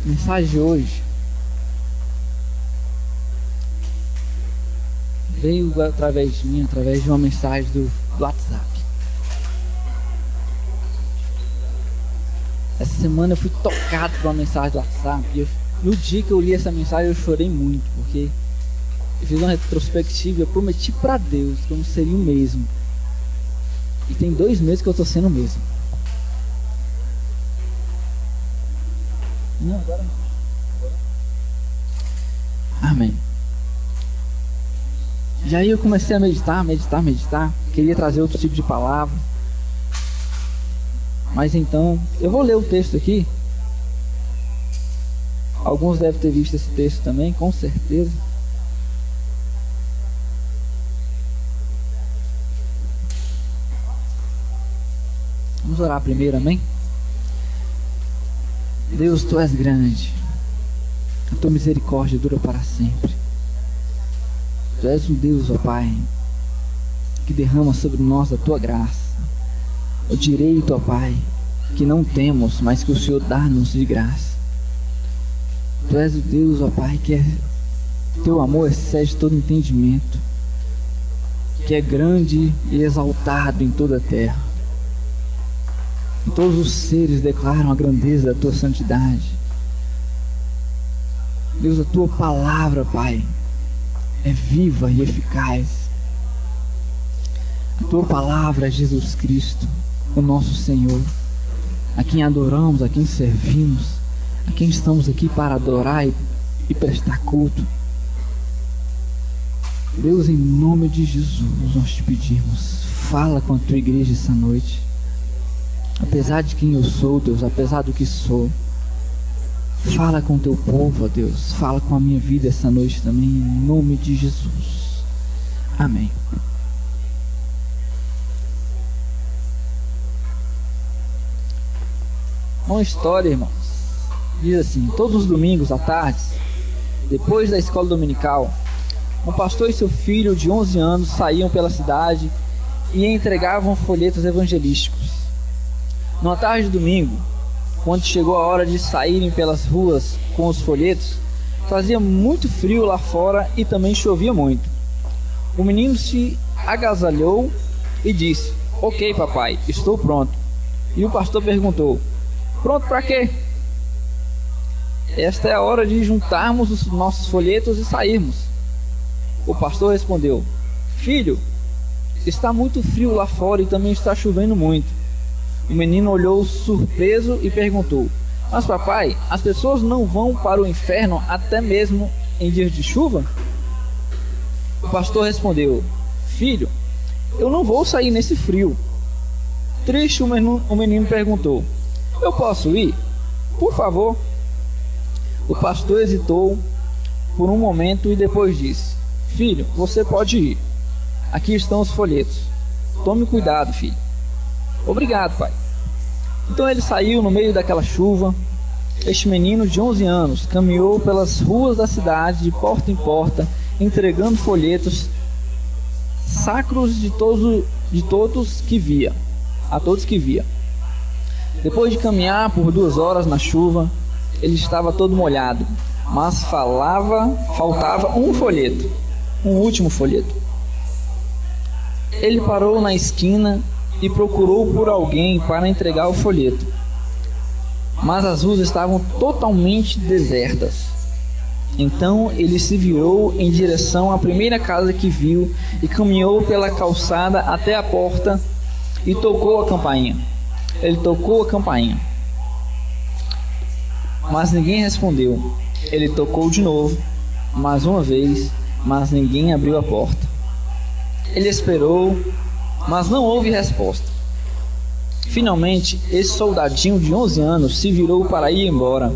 A mensagem de hoje veio através de mim, através de uma mensagem do WhatsApp. Essa semana eu fui tocado por uma mensagem do WhatsApp e no dia que eu li essa mensagem eu chorei muito, porque eu fiz uma retrospectiva e eu prometi pra Deus que eu não seria o mesmo. E tem 2 meses que eu tô sendo o mesmo. Não, agora não. Amém. E aí eu comecei a meditar. Queria trazer outro tipo de palavra. Mas então, eu vou ler o texto aqui. Alguns devem ter visto esse texto também, com certeza. Vamos orar primeiro, amém? Deus, Tu és grande, a Tua misericórdia dura para sempre. Tu és um Deus, ó Pai, que derrama sobre nós a Tua graça, o direito, ó Pai, que não temos, mas que o Senhor dá-nos de graça. Tu és o Deus, ó Pai, que Teu amor excede todo entendimento, que é grande e exaltado em toda a terra. E todos os seres declaram a grandeza da Tua santidade. Deus, a Tua palavra, Pai, é viva e eficaz. A Tua palavra é Jesus Cristo, o nosso Senhor, a quem adoramos, a quem servimos, a quem estamos aqui para adorar e prestar culto. Deus, em nome de Jesus, nós te pedimos, fala com a Tua igreja essa noite. Apesar de quem eu sou, Deus, apesar do que sou, fala com o Teu povo, ó Deus. Fala com a minha vida essa noite também, em nome de Jesus. Amém. Uma história, irmãos, diz assim: todos os domingos à tarde, depois da escola dominical, um pastor e seu filho de 11 anos saíam pela cidade e entregavam folhetos evangelísticos. Numa tarde de domingo, quando chegou a hora de saírem pelas ruas com os folhetos, fazia muito frio lá fora e também chovia muito. O menino se agasalhou e disse: "Ok, papai, estou pronto." E o pastor perguntou: "Pronto para quê?" "Esta é a hora de juntarmos os nossos folhetos e sairmos." O pastor respondeu: "Filho, está muito frio lá fora e também está chovendo muito." O menino olhou surpreso e perguntou: "Mas papai, as pessoas não vão para o inferno até mesmo em dias de chuva?" O pastor respondeu: "Filho, eu não vou sair nesse frio." Triste, o menino perguntou: "Eu posso ir? Por favor." O pastor hesitou por um momento e depois disse: "Filho, você pode ir. Aqui estão os folhetos. Tome cuidado, filho." "Obrigado, pai." Então ele saiu no meio daquela chuva. Este menino de 11 anos caminhou pelas ruas da cidade de porta em porta, entregando folhetos sacros a todos que via. Depois de caminhar por 2 horas na chuva, ele estava todo molhado, mas faltava um folheto, um último folheto. Ele parou na esquina e procurou por alguém para entregar o folheto, mas as ruas estavam totalmente desertas. Então ele se virou em direção à primeira casa que viu e caminhou pela calçada até a porta e tocou a campainha. Ele tocou a campainha, mas ninguém respondeu. Ele tocou de novo, mais uma vez, mas ninguém abriu a porta. Ele esperou, mas não houve resposta. Finalmente, esse soldadinho de 11 anos se virou para ir embora,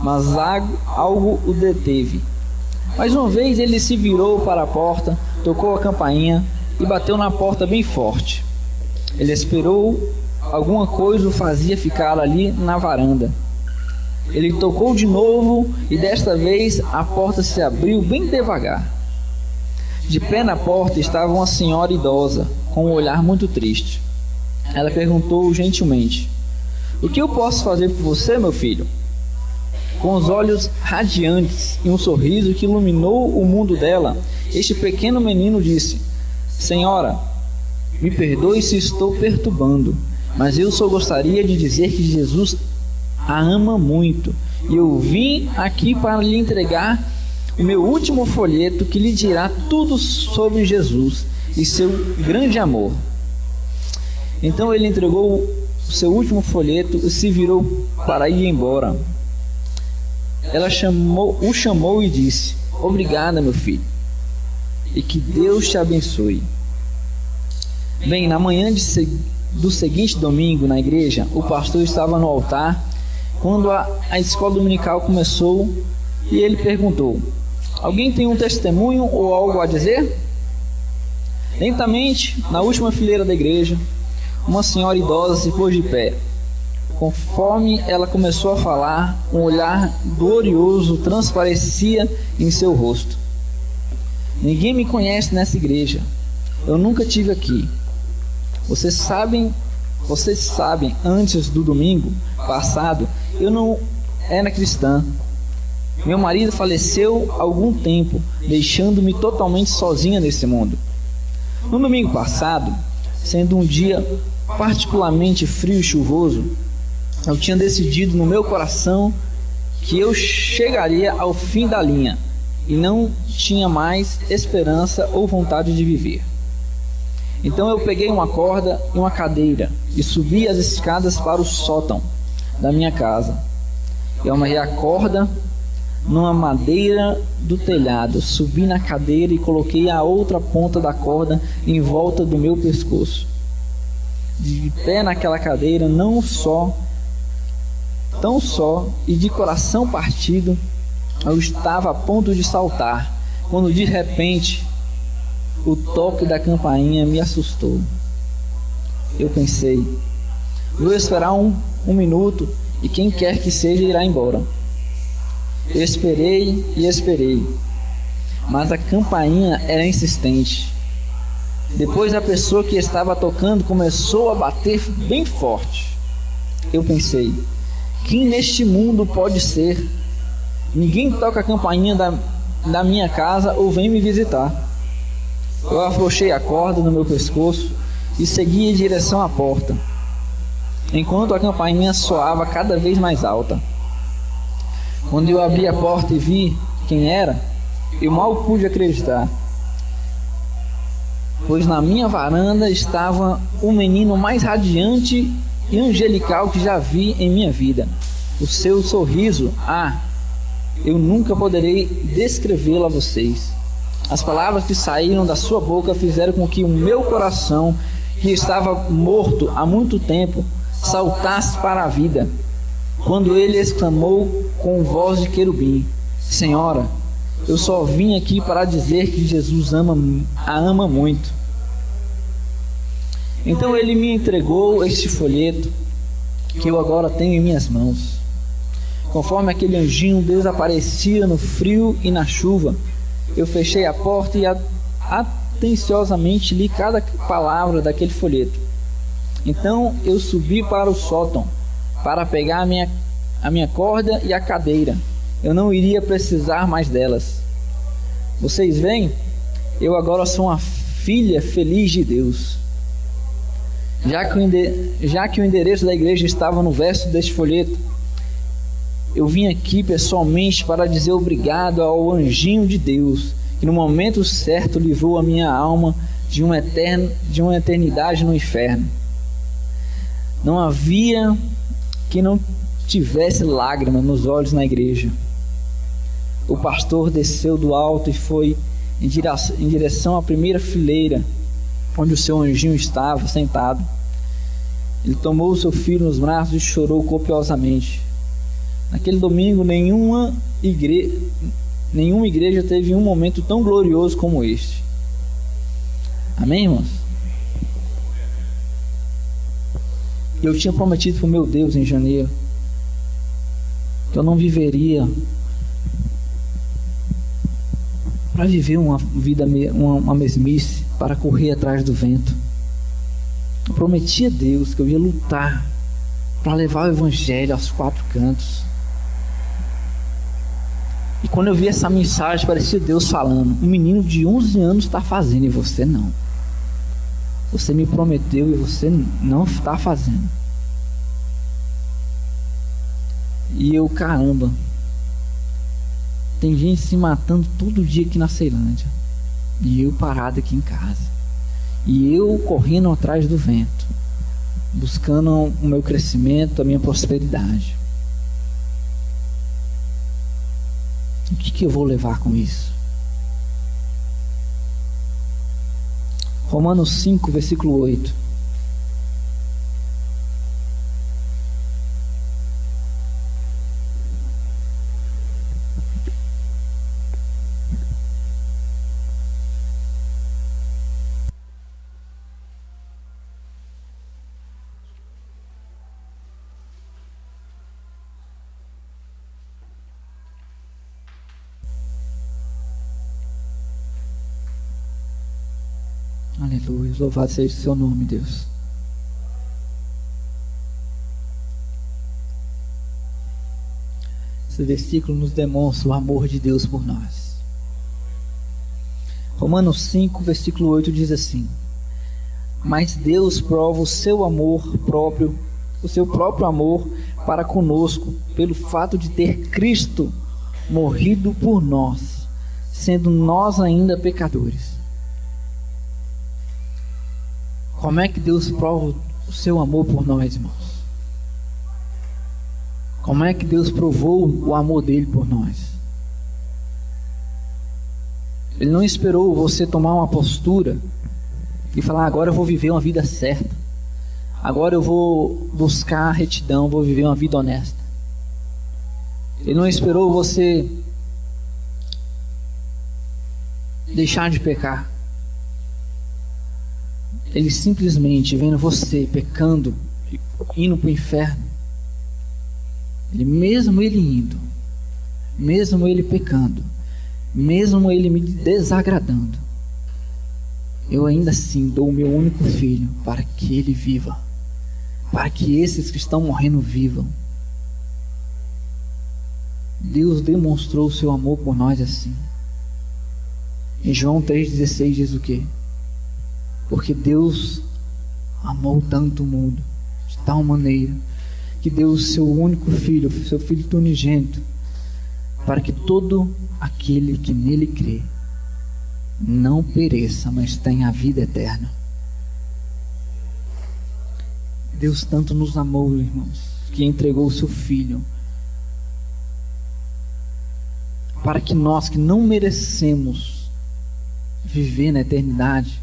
mas algo o deteve. Mais uma vez ele se virou para a porta, tocou a campainha e bateu na porta bem forte. Ele esperou, alguma coisa o fazia ficar ali na varanda. Ele tocou de novo e desta vez a porta se abriu bem devagar. De pé na porta estava uma senhora idosa, com um olhar muito triste. Ela perguntou gentilmente: "O que eu posso fazer por você, meu filho?" Com os olhos radiantes e um sorriso que iluminou o mundo dela, este pequeno menino disse: Senhora, me perdoe se estou perturbando, mas eu só gostaria de dizer que Jesus a ama muito, e eu vim aqui para lhe entregar o meu último folheto que lhe dirá tudo sobre Jesus e seu grande amor. Então ele entregou o seu último folheto e se virou para ir embora. Ela o chamou e disse: Obrigada, meu filho, e que Deus te abençoe. Bem, na manhã do seguinte domingo, na igreja, o pastor estava no altar quando a escola dominical começou e ele perguntou: Alguém tem um testemunho ou algo a dizer? Lentamente, na última fileira da igreja, uma senhora idosa se pôs de pé. Conforme ela começou a falar, um olhar glorioso transparecia em seu rosto. Ninguém me conhece nessa igreja. Eu nunca estive aqui. Vocês sabem, antes do domingo passado, eu não era cristã. Meu marido faleceu há algum tempo, deixando-me totalmente sozinha nesse mundo. No domingo passado, sendo um dia particularmente frio e chuvoso, eu tinha decidido no meu coração que eu chegaria ao fim da linha e não tinha mais esperança ou vontade de viver. Então eu peguei uma corda e uma cadeira e subi as escadas para o sótão da minha casa. Eu amarrei a corda numa madeira do telhado, subi na cadeira e coloquei a outra ponta da corda em volta do meu pescoço. De pé naquela cadeira, tão só e de coração partido, eu estava a ponto de saltar, quando de repente o toque da campainha me assustou. Eu pensei: vou esperar um minuto e quem quer que seja irá embora. Eu esperei e esperei, mas a campainha era insistente. Depois a pessoa que estava tocando começou a bater bem forte. Eu pensei: quem neste mundo pode ser? Ninguém toca a campainha da minha casa ou vem me visitar. Eu afrouxei a corda no meu pescoço e segui em direção à porta, enquanto a campainha soava cada vez mais alta. Quando eu abri a porta e vi quem era, eu mal pude acreditar, pois na minha varanda estava o menino mais radiante e angelical que já vi em minha vida. O seu sorriso, eu nunca poderei descrevê-lo a vocês. As palavras que saíram da sua boca fizeram com que o meu coração, que estava morto há muito tempo, saltasse para a vida, quando ele exclamou com voz de querubim: Senhora, eu só vim aqui para dizer que Jesus a ama muito. Então ele me entregou este folheto que eu agora tenho em minhas mãos. Conforme aquele anjinho desaparecia no frio e na chuva, eu fechei a porta e atenciosamente li cada palavra daquele folheto. Então eu subi para o sótão para pegar a minha corda e a cadeira. Eu não iria precisar mais delas. Vocês veem? Eu agora sou uma filha feliz de Deus. Já que o endereço da igreja estava no verso deste folheto, eu vim aqui pessoalmente para dizer obrigado ao anjinho de Deus, que no momento certo livrou a minha alma de uma eternidade no inferno. Não havia que não tivesse lágrimas nos olhos na igreja. O pastor desceu do alto e foi em direção à primeira fileira, onde o seu anjinho estava sentado. Ele tomou o seu filho nos braços e chorou copiosamente. Naquele domingo, nenhuma igreja teve um momento tão glorioso como este. Amém, irmãos? Eu tinha prometido para o meu Deus em janeiro que eu não viveria para viver uma vida, uma mesmice, para correr atrás do vento. Eu prometi a Deus que eu ia lutar para levar o evangelho aos quatro cantos. E quando eu vi essa mensagem, parecia Deus falando: um menino de 11 anos está fazendo e você não. Você me prometeu e você não está fazendo. E eu, caramba, tem gente se matando todo dia aqui na Ceilândia. E eu parado aqui em casa. E eu correndo atrás do vento, buscando o meu crescimento, a minha prosperidade. O que eu vou levar com isso? Romanos 5, versículo 8. Aleluia, louvado seja o seu nome, Deus. Esse versículo nos demonstra o amor de Deus por nós. Romanos 5, versículo 8 diz assim: mas Deus prova o seu amor próprio, o seu próprio amor para conosco, pelo fato de ter Cristo morrido por nós, sendo nós ainda pecadores. Como é que Deus prova o seu amor por nós, irmãos? Como é que Deus provou o amor dele por nós? Ele não esperou você tomar uma postura e falar: agora eu vou viver uma vida certa, agora eu vou buscar a retidão, vou viver uma vida honesta. Ele não esperou você deixar de pecar. Ele simplesmente, vendo você pecando, indo para o inferno, mesmo ele indo, mesmo ele pecando, mesmo ele me desagradando, eu ainda assim dou o meu único filho para que ele viva, para que esses que estão morrendo vivam. Deus demonstrou o seu amor por nós assim. Em João 3,16 diz o quê? Porque Deus amou tanto o mundo, de tal maneira, que deu o seu único filho, seu filho unigênito, para que todo aquele que nele crê não pereça, mas tenha a vida eterna. Deus tanto nos amou, irmãos, que entregou o seu filho, para que nós que não merecemos viver na eternidade,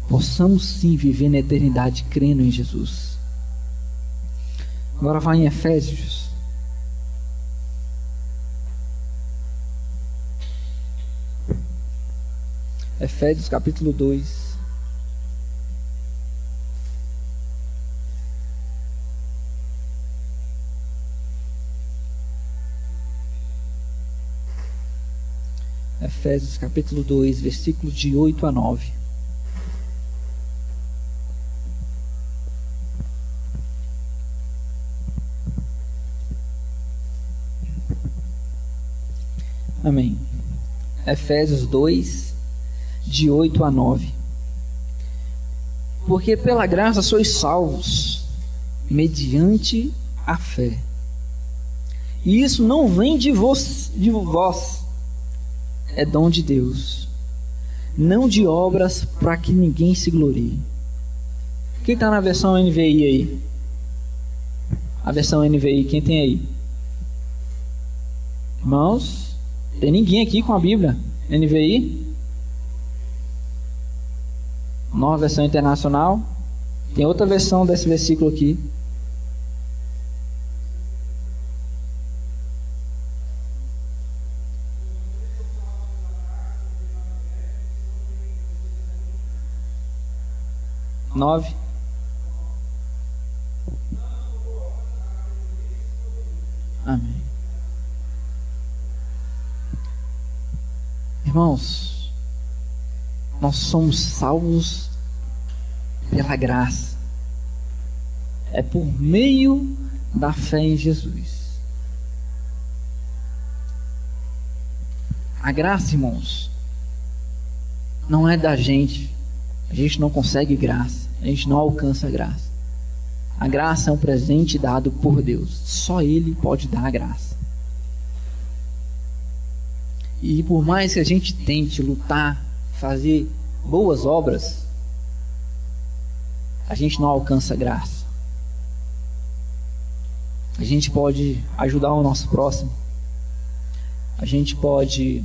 possamos sim viver na eternidade crendo em Jesus. Agora vai em Efésios. Efésios capítulo 2. Efésios capítulo 2, versículos de 8 a 9. Amém. Efésios 2, de 8 a 9. Porque pela graça sois salvos, mediante a fé. E isso não vem de vós, é dom de Deus, não de obras, para que ninguém se glorie. Quem está na versão NVI aí? A versão NVI, quem tem aí? Irmãos, tem ninguém aqui com a Bíblia NVI? Nova versão internacional. Tem outra versão desse versículo aqui. Nove. Amém. Irmãos, nós somos salvos pela graça. É por meio da fé em Jesus. A graça, irmãos, não é da gente. A gente não consegue graça. A gente não alcança a graça. A graça é um presente dado por Deus. Só Ele pode dar a graça. E por mais que a gente tente lutar, fazer boas obras, a gente não alcança a graça. A gente pode ajudar o nosso próximo. A gente pode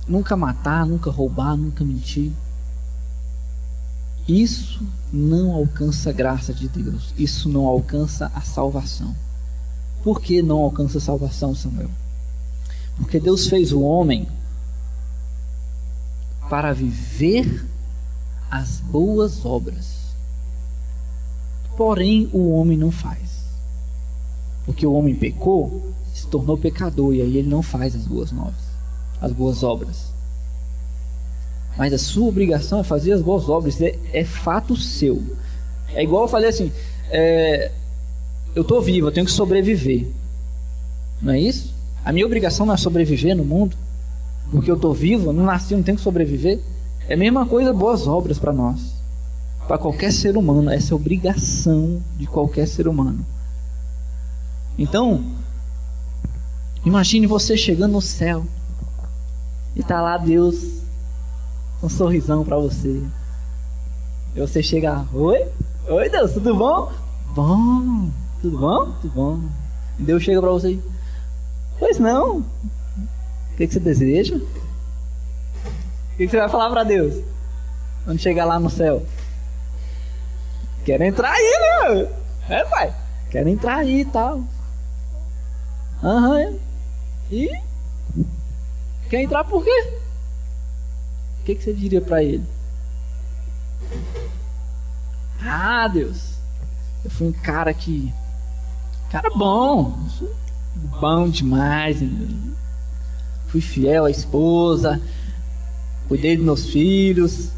nunca matar, nunca roubar, nunca mentir. Isso não alcança a graça de Deus. Isso não alcança a salvação. Por que não alcança a salvação, Samuel? Porque Deus fez o homem para viver as boas obras. Porém, o homem não faz. Porque o homem pecou, se tornou pecador, e aí ele não faz as boas obras. Mas a sua obrigação é fazer as boas obras. É fato seu. É igual eu falei assim, eu estou vivo, eu tenho que sobreviver. Não é isso? A minha obrigação não é sobreviver no mundo, porque eu estou vivo, eu não nasci, não tenho que sobreviver. É a mesma coisa, boas obras para nós, para qualquer ser humano. Essa é a obrigação de qualquer ser humano. Então, imagine você chegando no céu e está lá Deus, um sorrisão para você. E você chega, oi Deus, tudo bom? Bom, tudo bom? Tudo bom. E Deus chega para você, pois não. O que você deseja? O que você vai falar para Deus quando chegar lá no céu? Quero entrar aí, né? Pai, quero entrar aí e tal. E? Quer entrar por quê? O que você diria para ele? Ah, Deus, eu fui um cara bom, bom demais, fui fiel à esposa, cuidei dos meus filhos,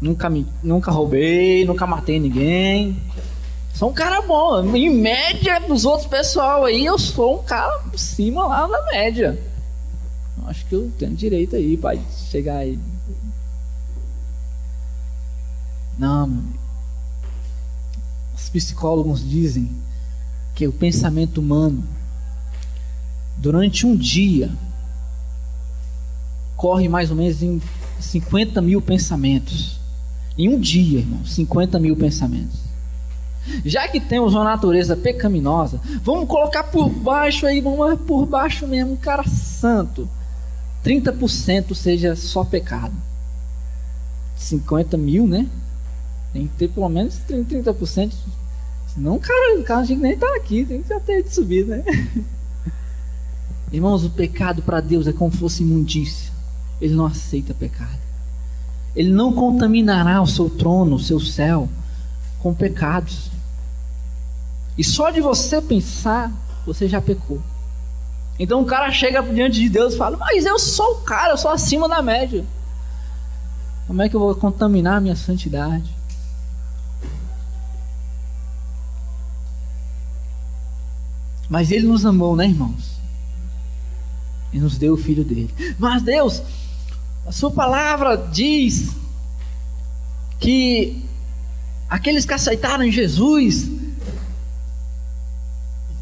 nunca roubei, nunca matei ninguém. Sou um cara bom. Em média dos outros pessoal aí, eu sou um cara por cima lá da média. Acho que eu tenho direito aí, pai, de chegar aí. Não, meu amigo. Os psicólogos dizem que o pensamento humano, durante um dia, corre mais ou menos em 50 mil pensamentos. Em um dia, irmão, 50 mil pensamentos. Já que temos uma natureza pecaminosa, vamos colocar por baixo aí, vamos por baixo mesmo, um cara santo. 30% seja só pecado. 50 mil, né? Tem que ter pelo menos 30%. Senão o cara tinha que nem estar aqui, tem que já ter de subir, né? Irmãos, o pecado para Deus é como se fosse imundícia. Ele não aceita pecado. Ele não contaminará o seu trono, o seu céu, com pecados. E só de você pensar, você já pecou. Então o cara chega diante de Deus e fala, mas eu sou o cara, eu sou acima da média. Como é que eu vou contaminar a minha santidade? Mas Ele nos amou, né, irmãos? E nos deu o Filho dele. Mas Deus, a sua palavra diz que aqueles que aceitaram Jesus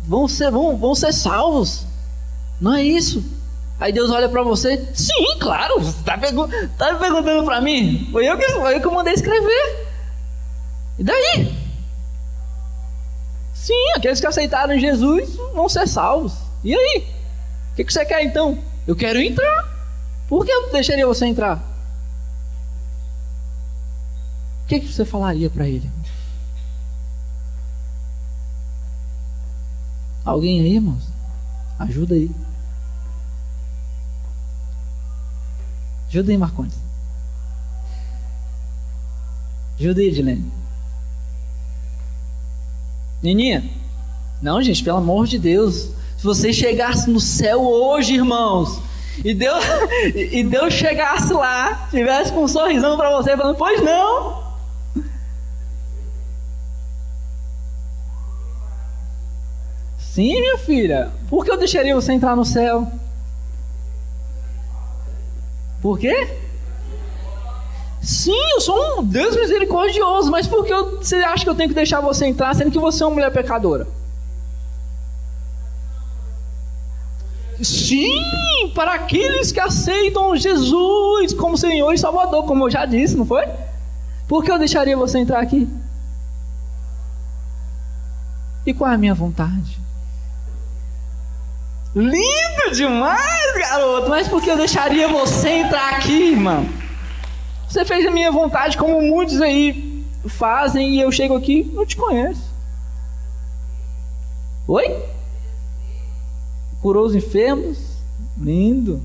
vão ser salvos. Não é isso? Aí Deus olha para você, sim, claro, você está me perguntando para mim? Foi eu que mandei escrever. E daí? Sim, aqueles que aceitaram Jesus vão ser salvos. E aí? O que você quer então? Eu quero entrar. Por que eu deixaria você entrar? O que você falaria para ele? Alguém aí, irmãos? Ajuda aí. Ajuda aí, Marcondes. Ajuda aí, Edilene. Nininha? Não, gente, pelo amor de Deus. Se você chegasse no céu hoje, irmãos, e Deus chegasse lá, tivesse com um sorrisão para você, falando, pois não. Sim, minha filha. Por que eu deixaria você entrar no céu? Por quê? Sim, eu sou um Deus misericordioso, mas por que você acha que eu tenho que deixar você entrar, sendo que você é uma mulher pecadora? Sim, para aqueles que aceitam Jesus como Senhor e Salvador, como eu já disse, não foi? Por que eu deixaria você entrar aqui? E qual é a minha vontade? Lindo demais, garoto! Mas por que eu deixaria você entrar aqui, irmão? Você fez a minha vontade, como muitos aí fazem, e eu chego aqui e não te conheço. Oi? Curou os enfermos? Lindo.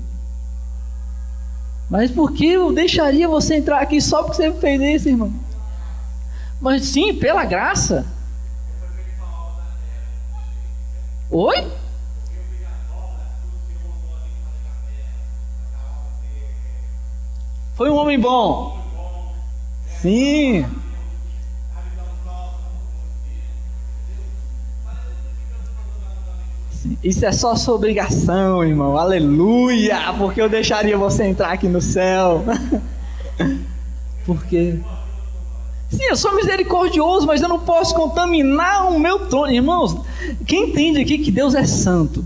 Mas por que eu deixaria você entrar aqui só porque você fez isso, irmão? Mas sim, pela graça. Oi? Foi um homem bom. Sim. Sim. Isso é só sua obrigação, irmão. Aleluia! Porque eu deixaria você entrar aqui no céu. Por quê? Sim, eu sou misericordioso, mas eu não posso contaminar o meu trono. Irmãos, quem entende aqui que Deus é santo?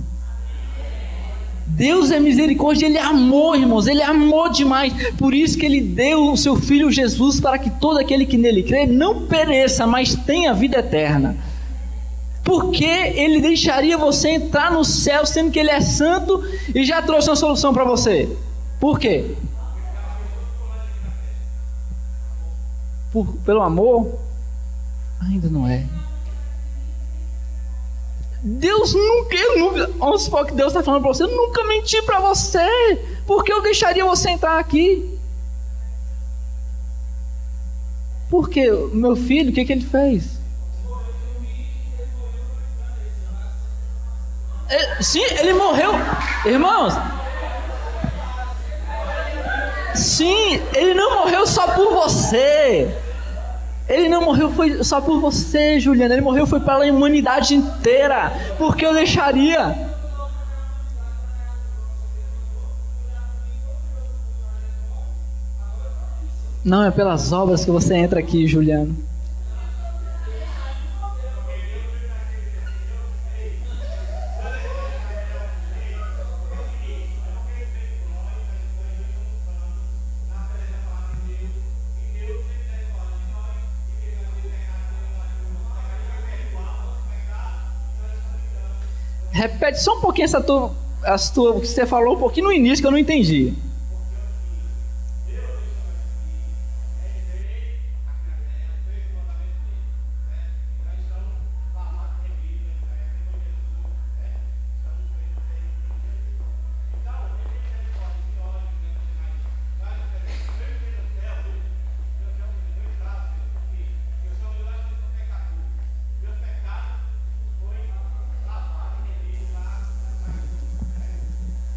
Deus é misericórdia, Ele é amor, irmãos, Ele é amor demais. Por isso que Ele deu o seu Filho Jesus, para que todo aquele que nele crê não pereça, mas tenha vida eterna. Porque Ele deixaria você entrar no céu, sendo que Ele é santo e já trouxe uma solução para você? Por quê? Pelo amor? Ainda não é. Deus nunca, vamos supor que Deus está falando para você, eu nunca menti para você, porque eu deixaria você entrar aqui? Porque meu filho, o que ele fez? Sim, ele morreu, irmãos. Sim, ele não morreu só por você. Ele não morreu foi só por você, Juliana. Ele morreu foi pela humanidade inteira. Por que eu deixaria? Não, é pelas obras que você entra aqui, Juliana. Repete só um pouquinho o que você falou um pouquinho no início que eu não entendi.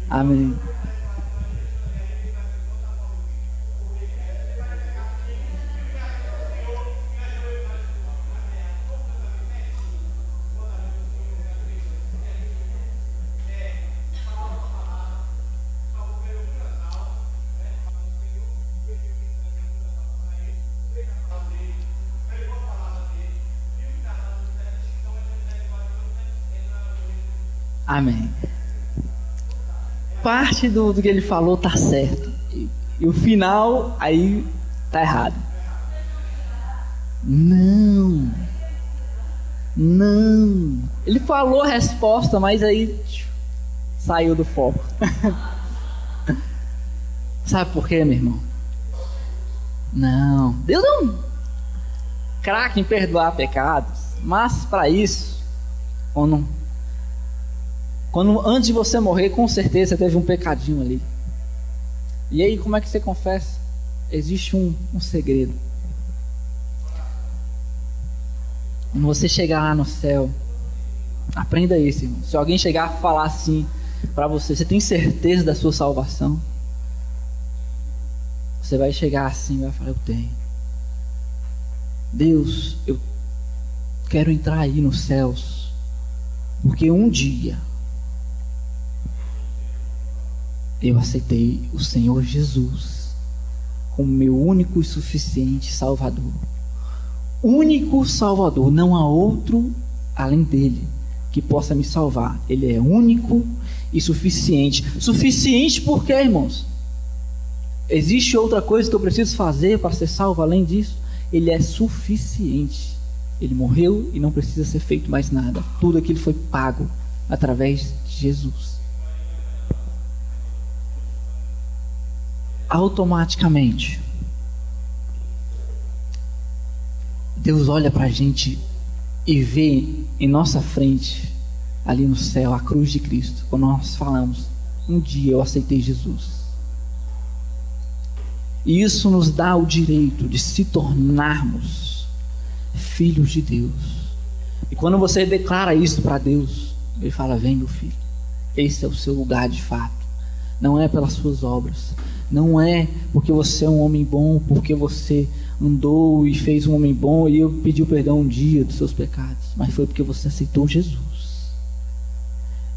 Amém. Amém. Parte do que ele falou tá certo, e o final aí tá errado. Não, ele falou a resposta, mas aí saiu do foco. Sabe por quê, meu irmão? Não, Deus é um craque em perdoar pecados, mas para isso, quando antes de você morrer, com certeza você teve um pecadinho ali. E aí, como é que você confessa? Existe um segredo. Quando você chegar lá no céu, aprenda isso, irmão. Se alguém chegar a falar assim para você, você tem certeza da sua salvação? Você vai chegar assim e vai falar, eu tenho. Deus, eu quero entrar aí nos céus. Porque um dia eu aceitei o Senhor Jesus como meu único e suficiente Salvador. Único Salvador, não há outro além dele que possa me salvar. Ele é único e suficiente. Suficiente por quê, irmãos? Existe outra coisa que eu preciso fazer para ser salvo além disso? Ele é suficiente. Ele morreu e não precisa ser feito mais nada. Tudo aquilo foi pago através de Jesus. Automaticamente, Deus olha para a gente e vê em nossa frente, ali no céu, a cruz de Cristo. Quando nós falamos, um dia eu aceitei Jesus. E isso nos dá o direito de se tornarmos filhos de Deus. E quando você declara isso para Deus, Ele fala: vem, meu filho, esse é o seu lugar de fato. Não é pelas suas obras, não é porque você é um homem bom, porque você andou e fez um homem bom e eu pediu perdão um dia dos seus pecados, mas foi porque você aceitou Jesus.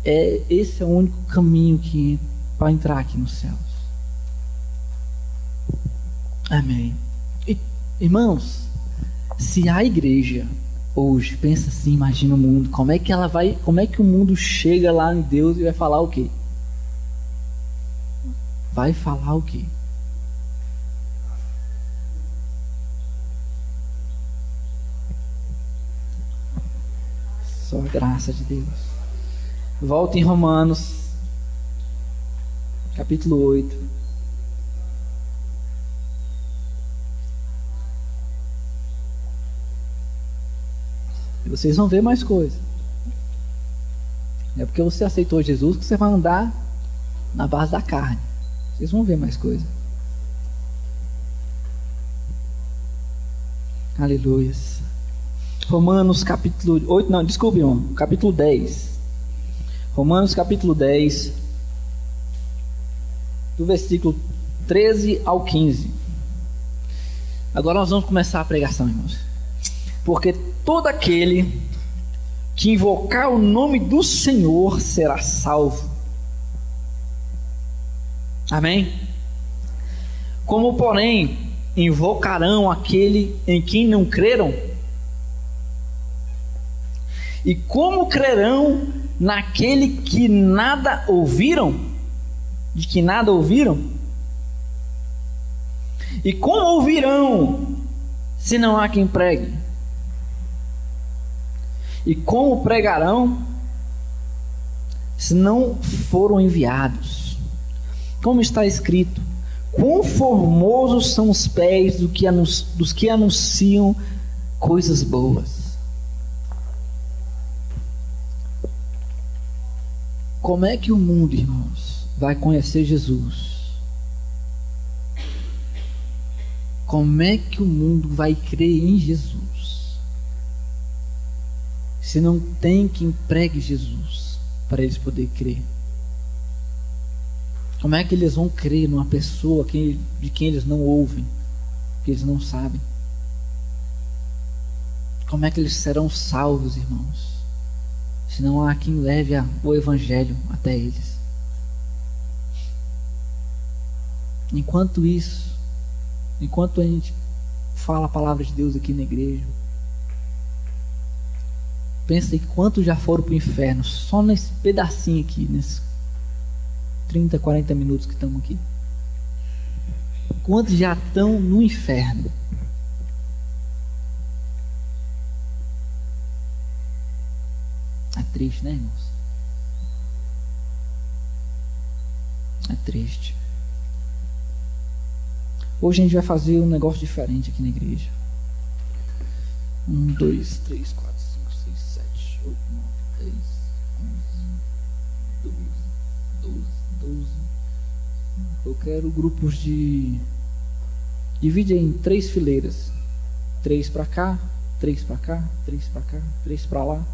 Esse é o único caminho que para entrar aqui nos céus. Amém. E, irmãos, se a igreja hoje pensa assim, imagina o mundo, como é que o mundo chega lá em Deus e vai falar o quê? Vai falar o quê? Só a graça de Deus. Volta em Romanos, capítulo 8. E vocês vão ver mais coisa. Não é porque você aceitou Jesus que você vai andar na base da carne. Vocês vão ver mais coisa. Aleluias. Romanos capítulo 8, não, desculpe, irmão, capítulo 10. Romanos capítulo 10, do versículo 13 ao 15. Agora nós vamos começar a pregação, irmãos. Porque todo aquele que invocar o nome do Senhor será salvo. Amém? Como, porém, invocarão aquele em quem não creram? E como crerão naquele que nada ouviram? De que nada ouviram? E como ouvirão se não há quem pregue? E como pregarão se não foram enviados? Como está escrito: quão formosos são os pés dos que anunciam coisas boas. Como é que o mundo, irmãos, vai conhecer Jesus? Como é que o mundo vai crer em Jesus se não tem quem pregue Jesus para eles poderem crer? Como é que eles vão crer numa pessoa de quem eles não ouvem, que eles não sabem? Como é que eles serão salvos, irmãos, se não há quem leve o evangelho até eles? Enquanto isso, enquanto a gente fala a palavra de Deus aqui na igreja, pensa aí quantos já foram para o inferno só nesse pedacinho aqui, nesses 30, 40 minutos que estamos aqui. Quantos já estão no inferno? É triste, né, irmãos? É triste. Hoje a gente vai fazer um negócio diferente aqui na igreja. 1, 2, 3, 4, 5, 6, 7, 8, 9, 10, 11, 12. Eu quero grupos de... Divide em 3 fileiras. 3 para cá, 3 para cá, 3 para cá, 3 para lá.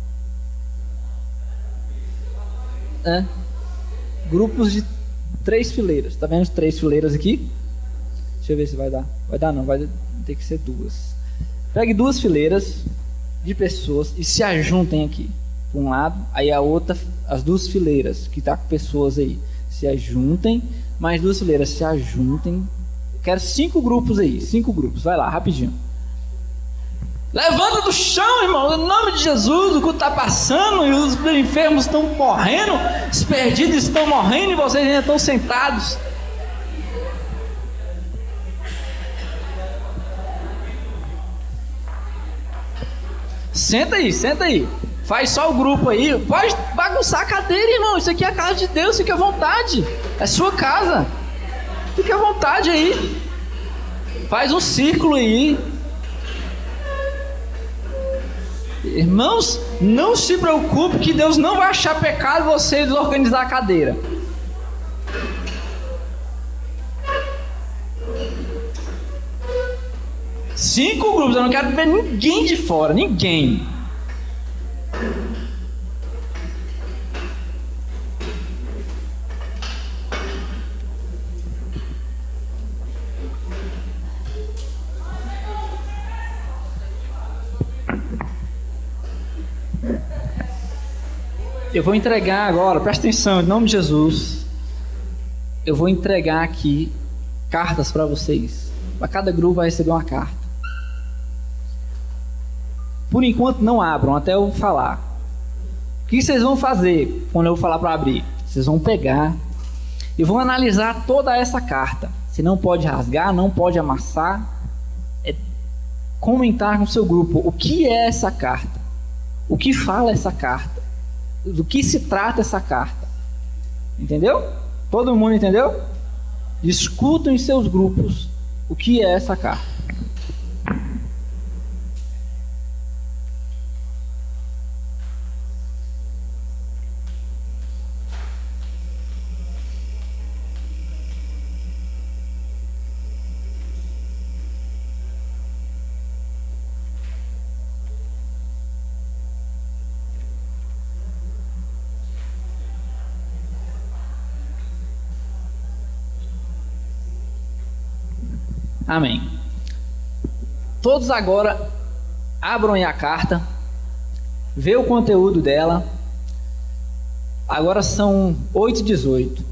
Grupos de 3 fileiras. Tá vendo as 3 fileiras aqui? Deixa eu ver se vai dar. Vai dar não, vai ter que ser 2. Pegue 2 fileiras de pessoas e se ajuntem aqui. para um lado, aí a outra, as duas fileiras, que tá com pessoas aí, se ajuntem, mais duas fileiras se ajuntem. Quero 5 grupos aí, 5 grupos, vai lá, rapidinho. Levanta do chão, irmão, em nome de Jesus. O culto está passando e os enfermos estão morrendo, os perdidos estão morrendo e vocês ainda estão sentados. Senta aí, senta aí. Faz só o grupo aí. Pode bagunçar a cadeira, irmão. Isso aqui é a casa de Deus, fique à vontade. É sua casa. Fique à vontade aí. Faz um círculo aí. Irmãos, não se preocupe que Deus não vai achar pecado você desorganizar a cadeira. Cinco grupos, eu não quero ver ninguém de fora, ninguém. Eu vou entregar agora, presta atenção, em nome de Jesus. Eu vou entregar aqui cartas para vocês. Para cada grupo vai receber uma carta. Por enquanto não abram, até eu falar. O que vocês vão fazer quando eu falar para abrir? Vocês vão pegar e vão analisar toda essa carta. Você não pode rasgar, não pode amassar. É comentar com o seu grupo o que é essa carta. O que fala essa carta. Do que se trata essa carta. Entendeu? Todo mundo entendeu? Discutam em seus grupos o que é essa carta. Amém. Todos agora abram aí a carta, vê o conteúdo dela. Agora são 8h18.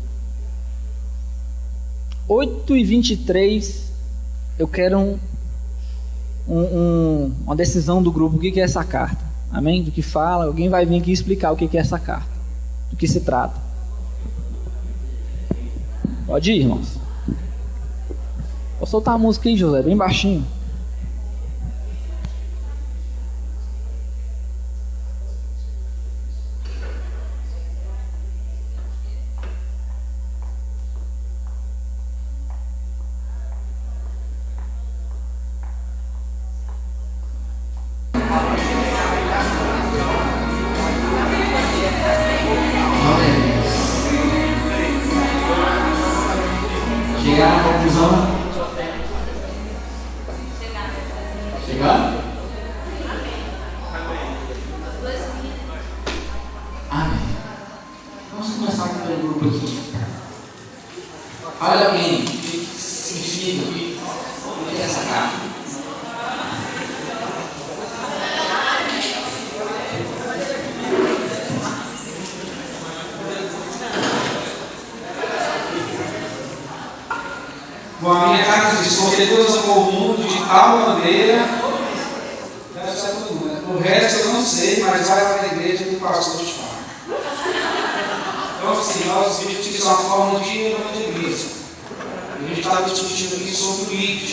8h23. Eu quero uma decisão do grupo. O que é essa carta? Amém? Do que fala. Alguém vai vir aqui explicar o que é essa carta, do que se trata. Pode ir, irmãos. Vou soltar a música aí, José, bem baixinho. Chegar na conclusão. Chegando? Amém. Vamos começar com o grupo aqui. Olha bem o que significa, o que é essa carta. Bom, a minha carta diz: porque Deus amou o mundo de tal maneira. O resto eu não sei, mas vai lá na igreja que o pastor te fala. Então, assim, nós vimos que isso é uma forma de evangelismo. A gente está discutindo aqui sobre o ID.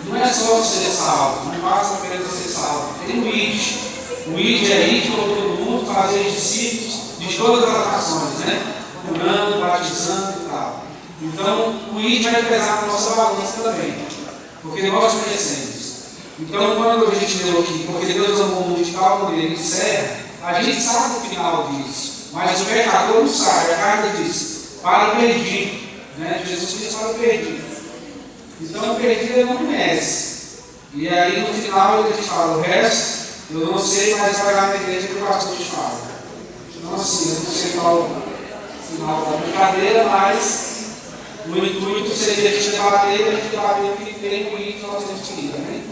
Não é só ser salvo, não basta apenas ser salvo. Tem o ID. O ID é ir por todo mundo, fazer discípulos de todas as nações, né? Curando, batizando e tal. Então, o ID vai pesar na nossa balança também, porque nós conhecemos. Então, quando a gente leu aqui, porque Deus amou o mundo de tal maneira, encerra, a gente sabe o final disso, mas o pecador não sabe. A carta diz: para o perdido, né? Jesus diz para o perdido. Então, o perdido ele não conhece. E aí, no final, ele fala: o resto, eu não sei, mas vai lá na igreja que o pastor te fala. Então, assim, eu não sei qual o final da brincadeira, mas o intuito seria a gente debater o que tem o que nós temos que ir, né?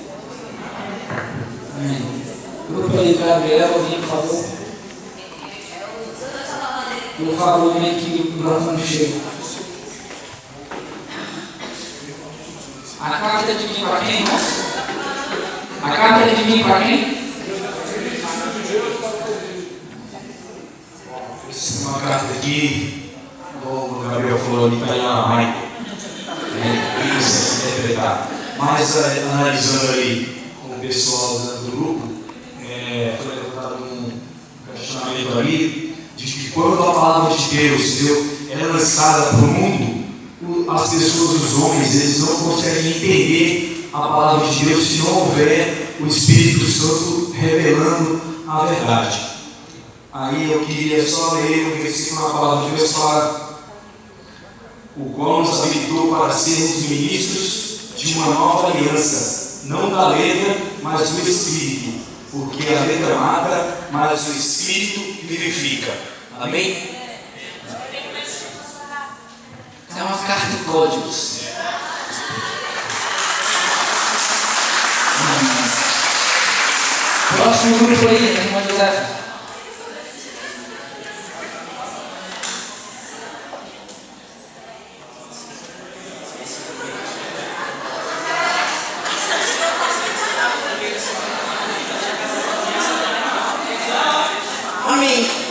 Amém. Grupo aí, Gabriel, alguém, por favor. Por favor, vem aqui o microfone chega. A carta é de quem para quem, irmãos? A carta é de quem para quem? Essa é uma carta aqui, como o Gabriel falou ali, está em aramaico. Isso, interpretar. Mas analisando ali com o pessoal do grupo, foi levantado um questionamento ali de que quando a palavra de Deus é lançada para o mundo, as pessoas, os homens, eles não conseguem entender a palavra de Deus se não houver o Espírito Santo revelando a verdade. Aí eu queria só ler um versículo na palavra de Deus fala: o qual nos habilitou para sermos ministros de uma nova aliança, não da letra, mas do Espírito, porque a letra mata, mas o Espírito vivifica. Amém? É uma carta de códigos. Próximo grupo aí, né, irmã José? Amém.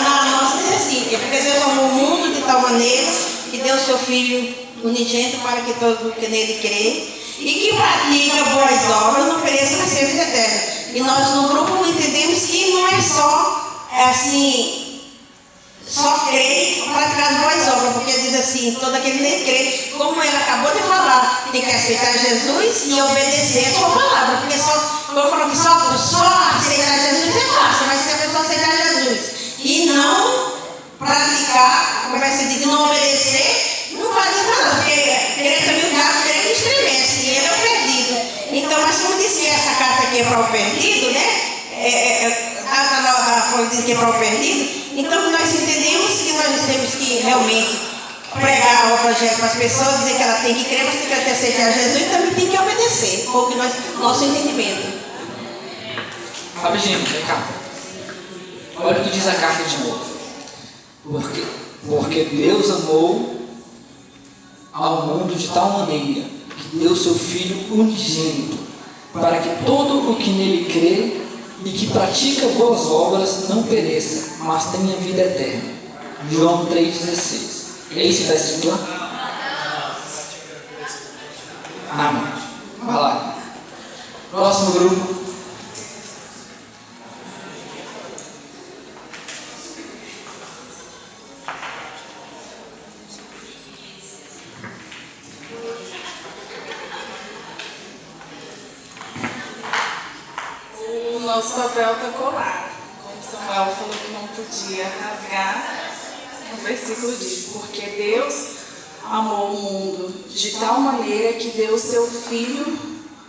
Na nossa diz assim, porque Deus amou o mundo de tal maneira que deu seu Filho unigênito para que todo que nele crê e que pratica boas obras não pereça, mas seja vida eterna. E nós no grupo entendemos que não é só assim, só crer e praticar as boas obras, porque diz assim, todo aquele que nele crê, como ele acabou de falar, tem que aceitar Jesus e obedecer a sua palavra, porque eu falo que só aceitar Jesus é fácil, mas se a pessoa aceitar Jesus e não praticar, como é que se diz, não obedecer, não vai adiantar nada, porque crer também o gato, crer que estremece, e ele é o perdido. Então, mas como disse que essa carta aqui é para o perdido, né? A coisa diz que é para o perdido, então nós entendemos que nós temos que realmente pregar o evangelho para as pessoas, dizer que ela tem que crer, mas tem que aceitar Jesus e também tem que obedecer, foi o que nosso entendimento. Rapidinho, vem cá. Olha o que diz a carta de novo. Porque Deus amou ao mundo de tal maneira que deu seu Filho unigênito, para que todo o que nele crê e que pratica boas obras não pereça, mas tenha vida eterna. João 3,16. É isso que está escrito lá? Amém. Vai lá. Próximo grupo. O nosso papel está colado. Como Samuel falou que não podia rasgar, o versículo diz: porque Deus amou o mundo de tal maneira que deu seu Filho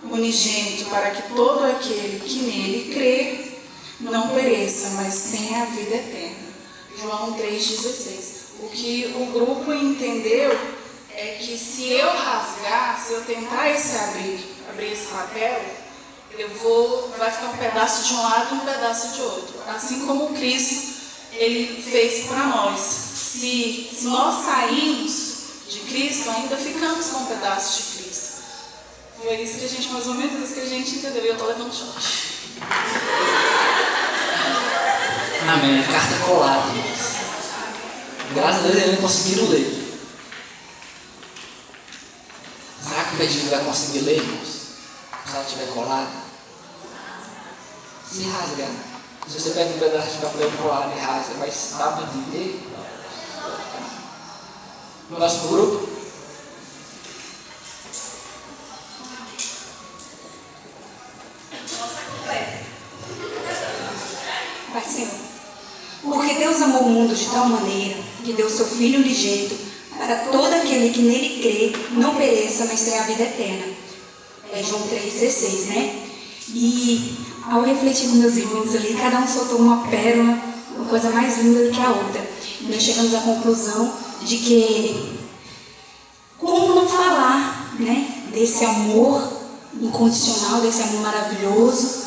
unigênito para que todo aquele que nele crê não pereça, mas tenha a vida eterna. João 3,16. O que o grupo entendeu é que se eu rasgar, se eu tentar abrir esse papel, vai ficar um pedaço de um lado e um pedaço de outro. Assim como Cristo, ele fez para nós. Se nós sairmos de Cristo, ainda ficamos com um pedaço de Cristo. Foi isso que a gente, mais ou menos, isso que a gente entendeu. E eu estou levando choque. Amém. Carta colada. Graças a Deus eles conseguiram ler. Será que o pedido vai conseguir ler, irmãos? Se ela estiver colada? Se rasgar. Se você pega um pedaço de papel colado e rasga, vai dar para entender? Próximo grupo. Senhor. Porque Deus amou o mundo de tal maneira que deu seu Filho unigênito para todo aquele que nele crê não pereça, mas tenha a vida eterna. É João 3,16, né? E ao refletir com meus irmãos ali, cada um soltou uma pérola, uma coisa mais linda do que a outra. E nós chegamos à conclusão de que como não falar, né, desse amor incondicional, desse amor maravilhoso,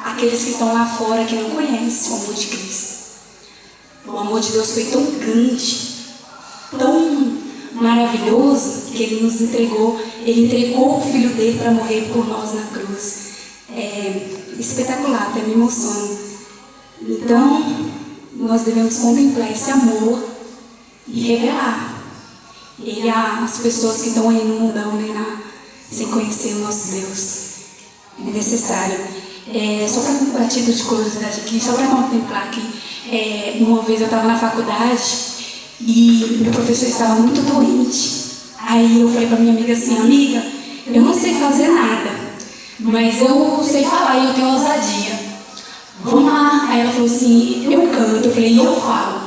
aqueles que estão lá fora que não conhecem o amor de Cristo. O amor de Deus foi tão grande, tão maravilhoso, que Ele nos entregou. Ele entregou o Filho dele para morrer por nós na cruz. É espetacular, até me emociono. Então, nós devemos contemplar esse amor e revelar ele às pessoas que estão aí no mundão, né, sem conhecer o nosso Deus. É necessário. Só para título de curiosidade aqui, só para contemplar aqui, uma vez eu estava na faculdade e meu professor estava muito doente. Aí eu falei para minha amiga assim: amiga, eu não sei fazer nada, mas eu sei falar e eu tenho ousadia. Vamos lá. Aí ela falou assim: eu canto. Eu falei: e eu falo.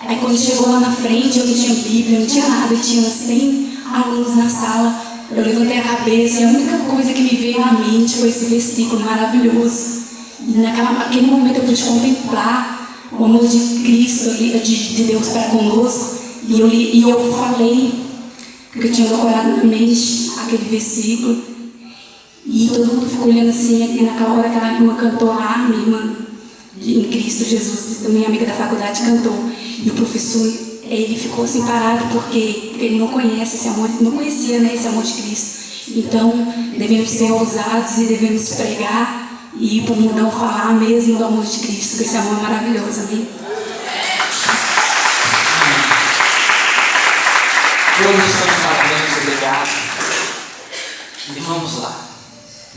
Aí quando chegou lá na frente, eu não tinha Bíblia, não tinha nada, tinha 100 alunos na sala. Eu levantei a cabeça e a única coisa que me veio à mente foi esse versículo maravilhoso. E naquele momento eu pude contemplar o amor de Cristo, de Deus para conosco. E eu falei, porque eu tinha decorado na mente aquele versículo. E todo mundo ficou olhando assim. E naquela hora aquela irmã cantou lá, minha irmã em Cristo Jesus, também amiga da faculdade, cantou. E o professor, ele ficou assim parado, porque ele não conhece esse amor, não conhecia, né, esse amor de Cristo. Então, devemos ser ousados e devemos pregar e ir para o mundão falar mesmo do amor de Cristo, que esse amor é maravilhoso, amém? Todos estamos sabendo, obrigado. E vamos lá.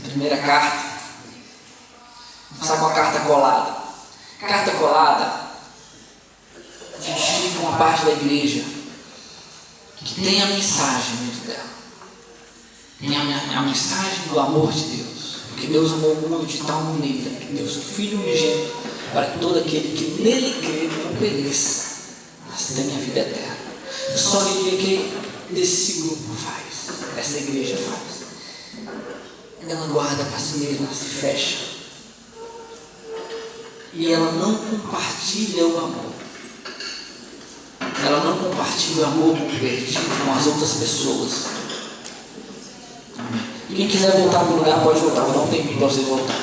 Primeira carta. Vou começar com a carta colada. Carta colada justifica uma parte da igreja que tem a mensagem dentro dela. Tem a mensagem do amor de Deus. Porque Deus amou o mundo de tal maneira que deu seu Filho unigênito para que todo aquele que nele crê não pereça, mas tenha a vida eterna. Eu só diria que esse grupo faz, essa igreja faz. Ela guarda para si mesma, se fecha. E ela não compartilha o amor. Ela não compartilha o amor com o perdido, com as outras pessoas. Amém. Quem quiser voltar para o lugar pode voltar. Vou dar um tempinho para você voltar.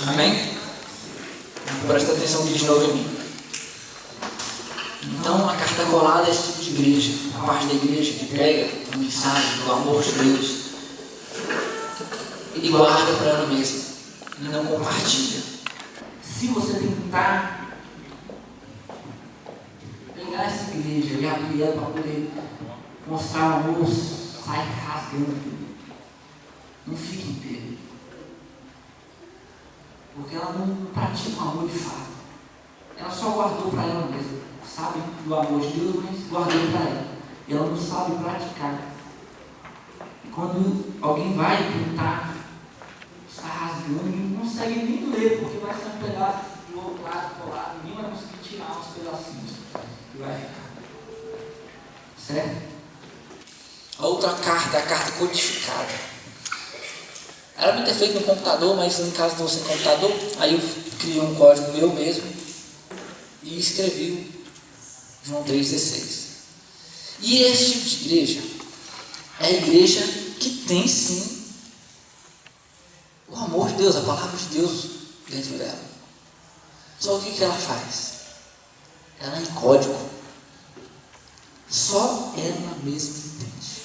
Amém? Presta atenção aqui de novo em mim. Então, a carta colada é esse tipo de igreja, a parte da igreja que prega a mensagem do amor de Deus e guarda para ela mesma e não compartilha. Se você tentar pegar essa igreja e abrir ela para poder mostrar o amor, sai rasgando, não fique inteiro. Porque ela não pratica o amor de fato. Ela só guardou para ela mesma. Sabe do amor de Deus, mas guardou para ela. E ela não sabe praticar. E quando alguém vai tentar, está rasgando, não consegue nem ler, porque vai ser um pedaço do outro lado, colado, ninguém vai conseguir tirar uns pedacinhos. E vai ficar. Certo? A outra carta é a carta codificada. Era para ter feito no computador, mas em casa estou sem computador. Aí eu criei um código meu mesmo e escrevi João 3,16. E esse tipo de igreja é a igreja que tem sim o amor de Deus, a palavra de Deus dentro dela. Só o que ela faz? Ela é em código. Só ela mesma entende.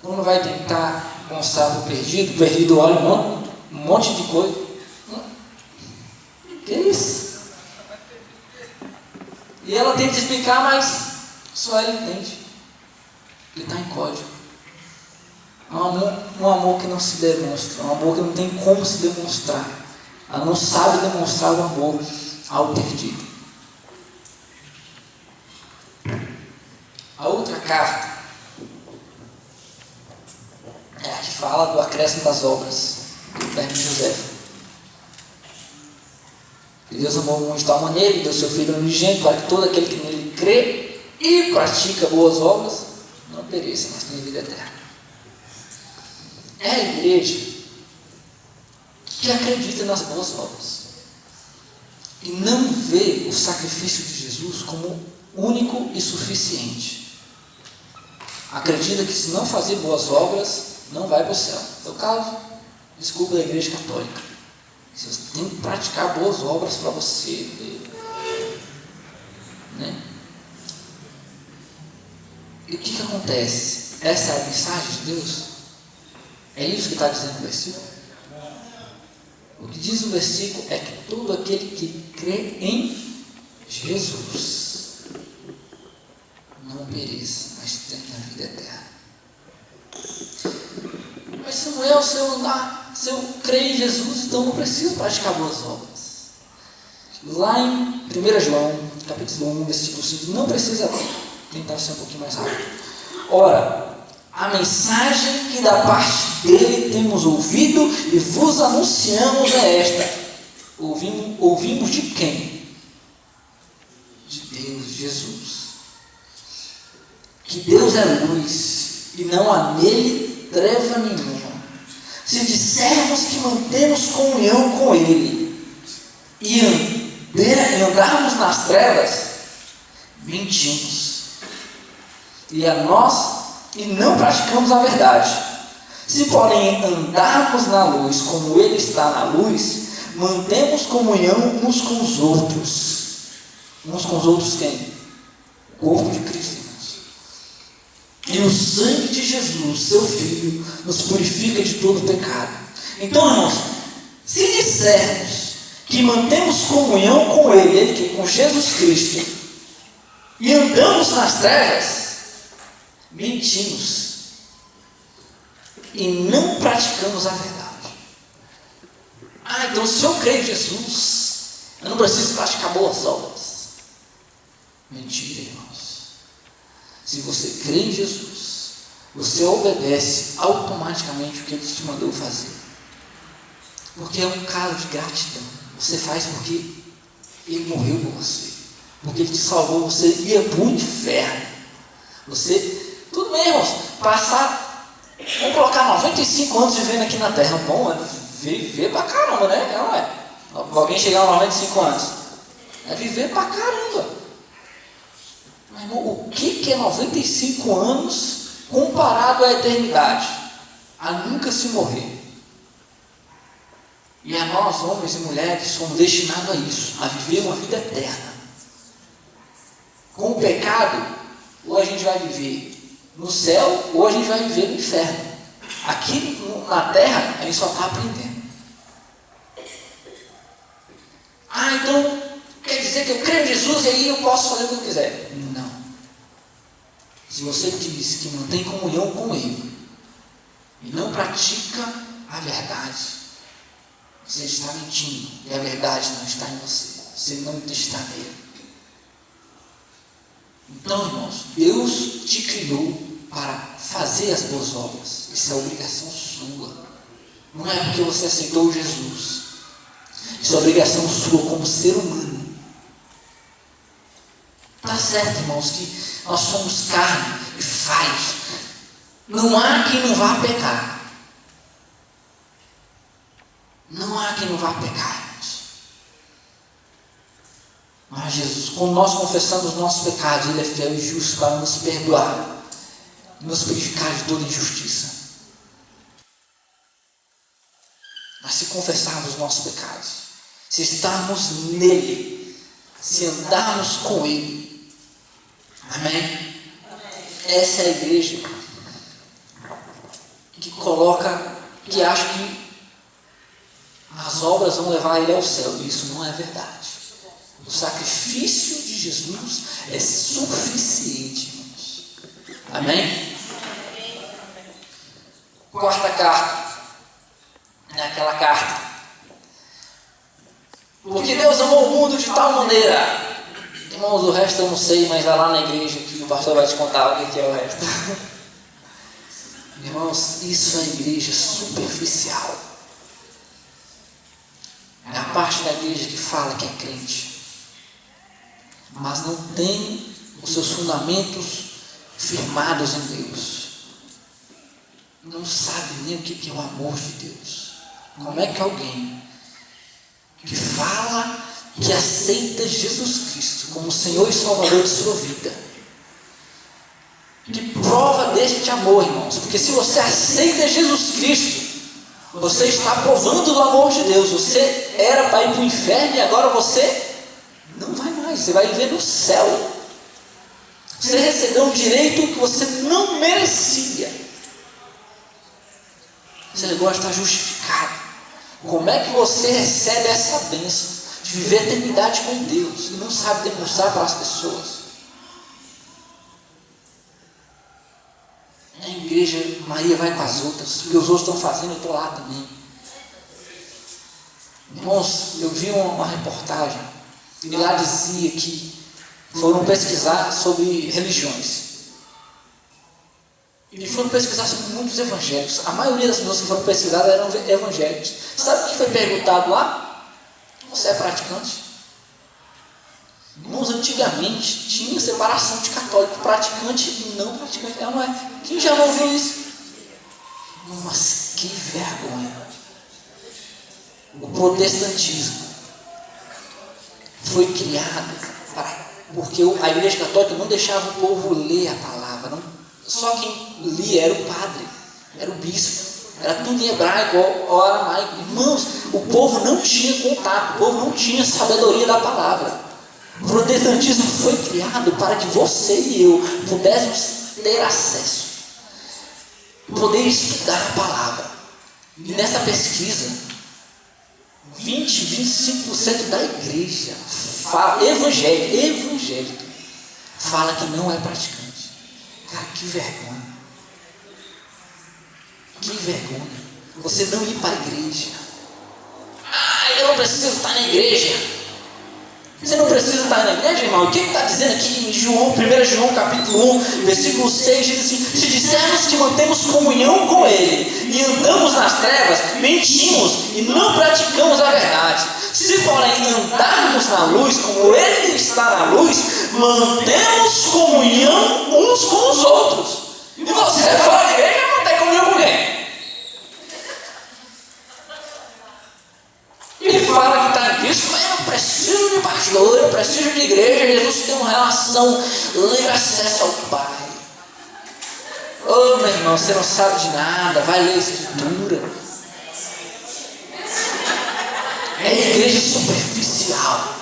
Quando vai tentar mostrar para o perdido olha um monte de coisa. Que isso? E ela tenta explicar, mas só ela entende. Ele está em código. Um amor que não se demonstra, um amor que não tem como se demonstrar. Ela não sabe demonstrar o amor ao perdido. A outra carta é a que fala do acréscimo das obras, do verbo de José. Deus amou o mundo de tal maneira que deu seu Filho unigênito para que todo aquele que nele crê e pratica boas obras, não pereça, mas tenha vida eterna. É a igreja que acredita nas boas obras e não vê o sacrifício de Jesus como único e suficiente. Acredita que se não fazer boas obras, não vai para o céu. No caso, desculpa da igreja católica. Você tem que praticar boas obras para você, né? E o que acontece? Essa é a mensagem de Deus? É isso que está dizendo o versículo? O que diz o versículo é que todo aquele que crê em Jesus não pereça, mas tenha a vida eterna. Mas Samuel, se eu creio em Jesus, então não preciso praticar boas obras. Lá em 1 João, capítulo 1, versículo 5, não precisa tentar ser um pouquinho mais rápido. Ora, a mensagem que da parte dele temos ouvido e vos anunciamos é esta. Ouvimos de quem? De Deus, Jesus. Que Deus é luz e não há nele treva nenhuma. Se dissermos que mantemos comunhão com ele e andarmos nas trevas, mentimos. E a nós e não praticamos a verdade. Se porém andarmos na luz como ele está na luz, mantemos comunhão uns com os outros. Uns com os outros quem? O corpo de Cristo, irmãos. E o sangue de Jesus, seu Filho, nos purifica de todo pecado. Então, irmãos, se dissermos que mantemos comunhão com ele, com Jesus Cristo, e andamos nas trevas, mentimos e não praticamos a verdade. Então se eu creio em Jesus, eu não preciso praticar boas obras. Mentira, irmãos. Se você crê em Jesus, você obedece automaticamente o que ele te mandou fazer, porque é um caso de gratidão. Você faz porque ele morreu por você, porque ele te salvou. Você ia para o inferno. Tudo bem, irmãos, vamos colocar 95 anos vivendo aqui na terra. Bom, é viver pra caramba, né? Não é? Alguém chegar aos 95 anos, é viver pra caramba. Mas, irmão, o que é 95 anos comparado à eternidade? A nunca se morrer. E a nós, homens e mulheres, somos destinados a isso, a viver uma vida eterna. Com o pecado, ou a gente vai viver no céu, ou a gente vai viver no inferno. Aqui na terra, a gente só está aprendendo. Então quer dizer que eu creio em Jesus e aí eu posso fazer o que eu quiser? Não. Se você diz que mantém comunhão com ele e não pratica a verdade, você está mentindo, e a verdade não está em você. Você não está nele. Então, irmãos, Deus te criou para fazer as boas obras. Isso é obrigação sua. Não é porque você aceitou Jesus. Isso é obrigação sua como ser humano. Está certo, irmãos, que nós somos carne e falhos. Não há quem não vá pecar. Não há quem não vá pecar, irmãos. Mas Jesus, quando nós confessamos os nossos pecados, ele é fiel e justo para nos perdoar, nos purificar de toda injustiça. Mas se confessarmos os nossos pecados, se estarmos nele, se andarmos com ele, amém? Essa é a igreja que acha que as obras vão levar ele ao céu. Isso não é verdade. O sacrifício de Jesus é suficiente, irmãos. Amém? Quarta carta. É aquela carta. Porque Deus amou o mundo de tal maneira. Irmãos, o resto eu não sei, mas vai lá na igreja que o pastor vai te contar o que é o resto. Irmãos, isso é a igreja superficial. É a parte da igreja que fala que é crente, mas não tem os seus fundamentos firmados em Deus. Não sabe nem o que é o amor de Deus. Como é que alguém que fala que aceita Jesus Cristo como Senhor e Salvador de sua vida, que prova deste amor, irmãos, porque se você aceita Jesus Cristo, você está provando do amor de Deus. Você era para ir para o inferno e agora você não vai mais, você vai viver no céu. Você recebeu um direito que você não merecia. Você agora está justificado. Como é que você recebe essa bênção de viver a eternidade com Deus e não sabe demonstrar para as pessoas? Na igreja, Maria vai com as outras, porque os outros estão fazendo, eu estou lá também. Irmãos, eu vi uma reportagem e lá dizia que foram pesquisar sobre religiões. E foram pesquisar sobre muitos evangélicos. A maioria das pessoas que foram pesquisadas eram evangélicos. Sabe o que foi perguntado lá? Você é praticante? Irmãos, antigamente tinha separação de católico, praticante e não praticante. Não é? Quem já não ouviu isso? Mas que vergonha! O protestantismo foi criado porque a Igreja Católica não deixava o povo ler a palavra. Só quem lia era o padre, era o bispo, era tudo em hebraico ou aramaico. Irmãos, o povo não tinha contato, o povo não tinha sabedoria da palavra. O protestantismo foi criado para que você e eu pudéssemos ter acesso, poder estudar a palavra. E nessa pesquisa, 25% da igreja evangélica fala que não é praticante. Cara, que vergonha. Que vergonha. Você não ir para a igreja. Eu não preciso estar na igreja. Você não precisa estar na igreja, irmão? O que está dizendo aqui em João, 1 João capítulo 1, versículo 6, diz assim: se dissermos que mantemos comunhão com Ele e andamos nas trevas, mentimos e não praticamos a verdade. Se porém andarmos na luz, como Ele está na luz, mantemos comunhão uns com os outros. E você é fora da igreja, mantém comunhão com quem? Ele fala que está em Cristo, mas eu não preciso de pastor, eu preciso de igreja. Jesus tem uma relação, livre acesso ao Pai. Ô meu irmão, você não sabe de nada, vai ler a Escritura. É igreja superficial,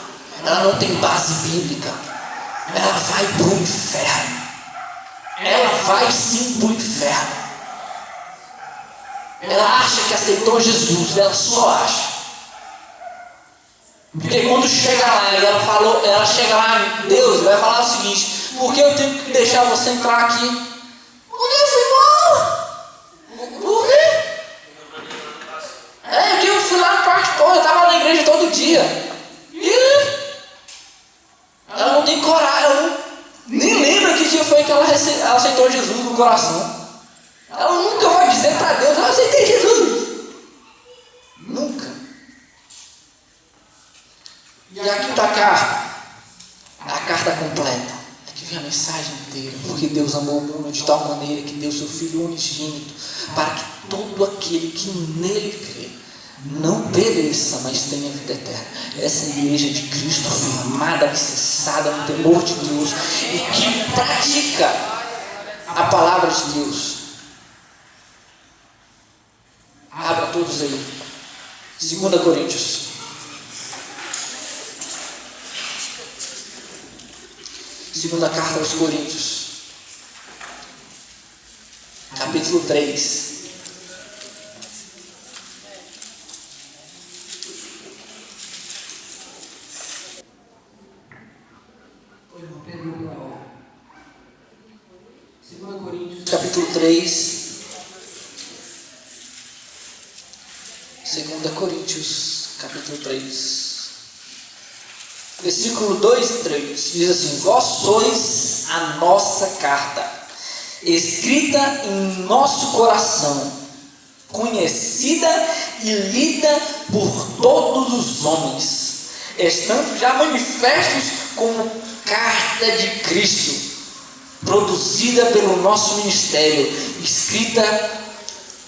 ela não tem base bíblica, ela vai para o inferno. Ela vai sim para o inferno. Ela acha que aceitou Jesus, ela só acha. Porque quando chega lá e ela chega lá em Deus, vai falar o seguinte: por que eu tenho que deixar você entrar aqui? Porque eu fui embora. Por quê? Que eu fui lá no pastor, eu estava na igreja todo dia. E ela não tem coragem, ela nem lembra que dia foi que ela aceitou Jesus no coração. Ela nunca vai dizer para Deus: eu aceitei Jesus. Nunca. E aqui está a carta completa. Aqui vem a mensagem inteira. Porque Deus amou o mundo de tal maneira que deu seu Filho unigênito, para que todo aquele que nele crê não pereça, mas tenha vida eterna. Essa é a igreja de Cristo, firmada, alicerçada no temor de Deus e que pratica a palavra de Deus. Abra todos aí. 2 Coríntios. Segunda carta aos Coríntios, capítulo 3. Segunda Coríntios, capítulo 3. 2 Coríntios, capítulo 3. Versículo 2 e 3 diz assim: vós sois a nossa carta, escrita em nosso coração, conhecida e lida por todos os homens, estando já manifestos carta de Cristo, produzida pelo nosso ministério, escrita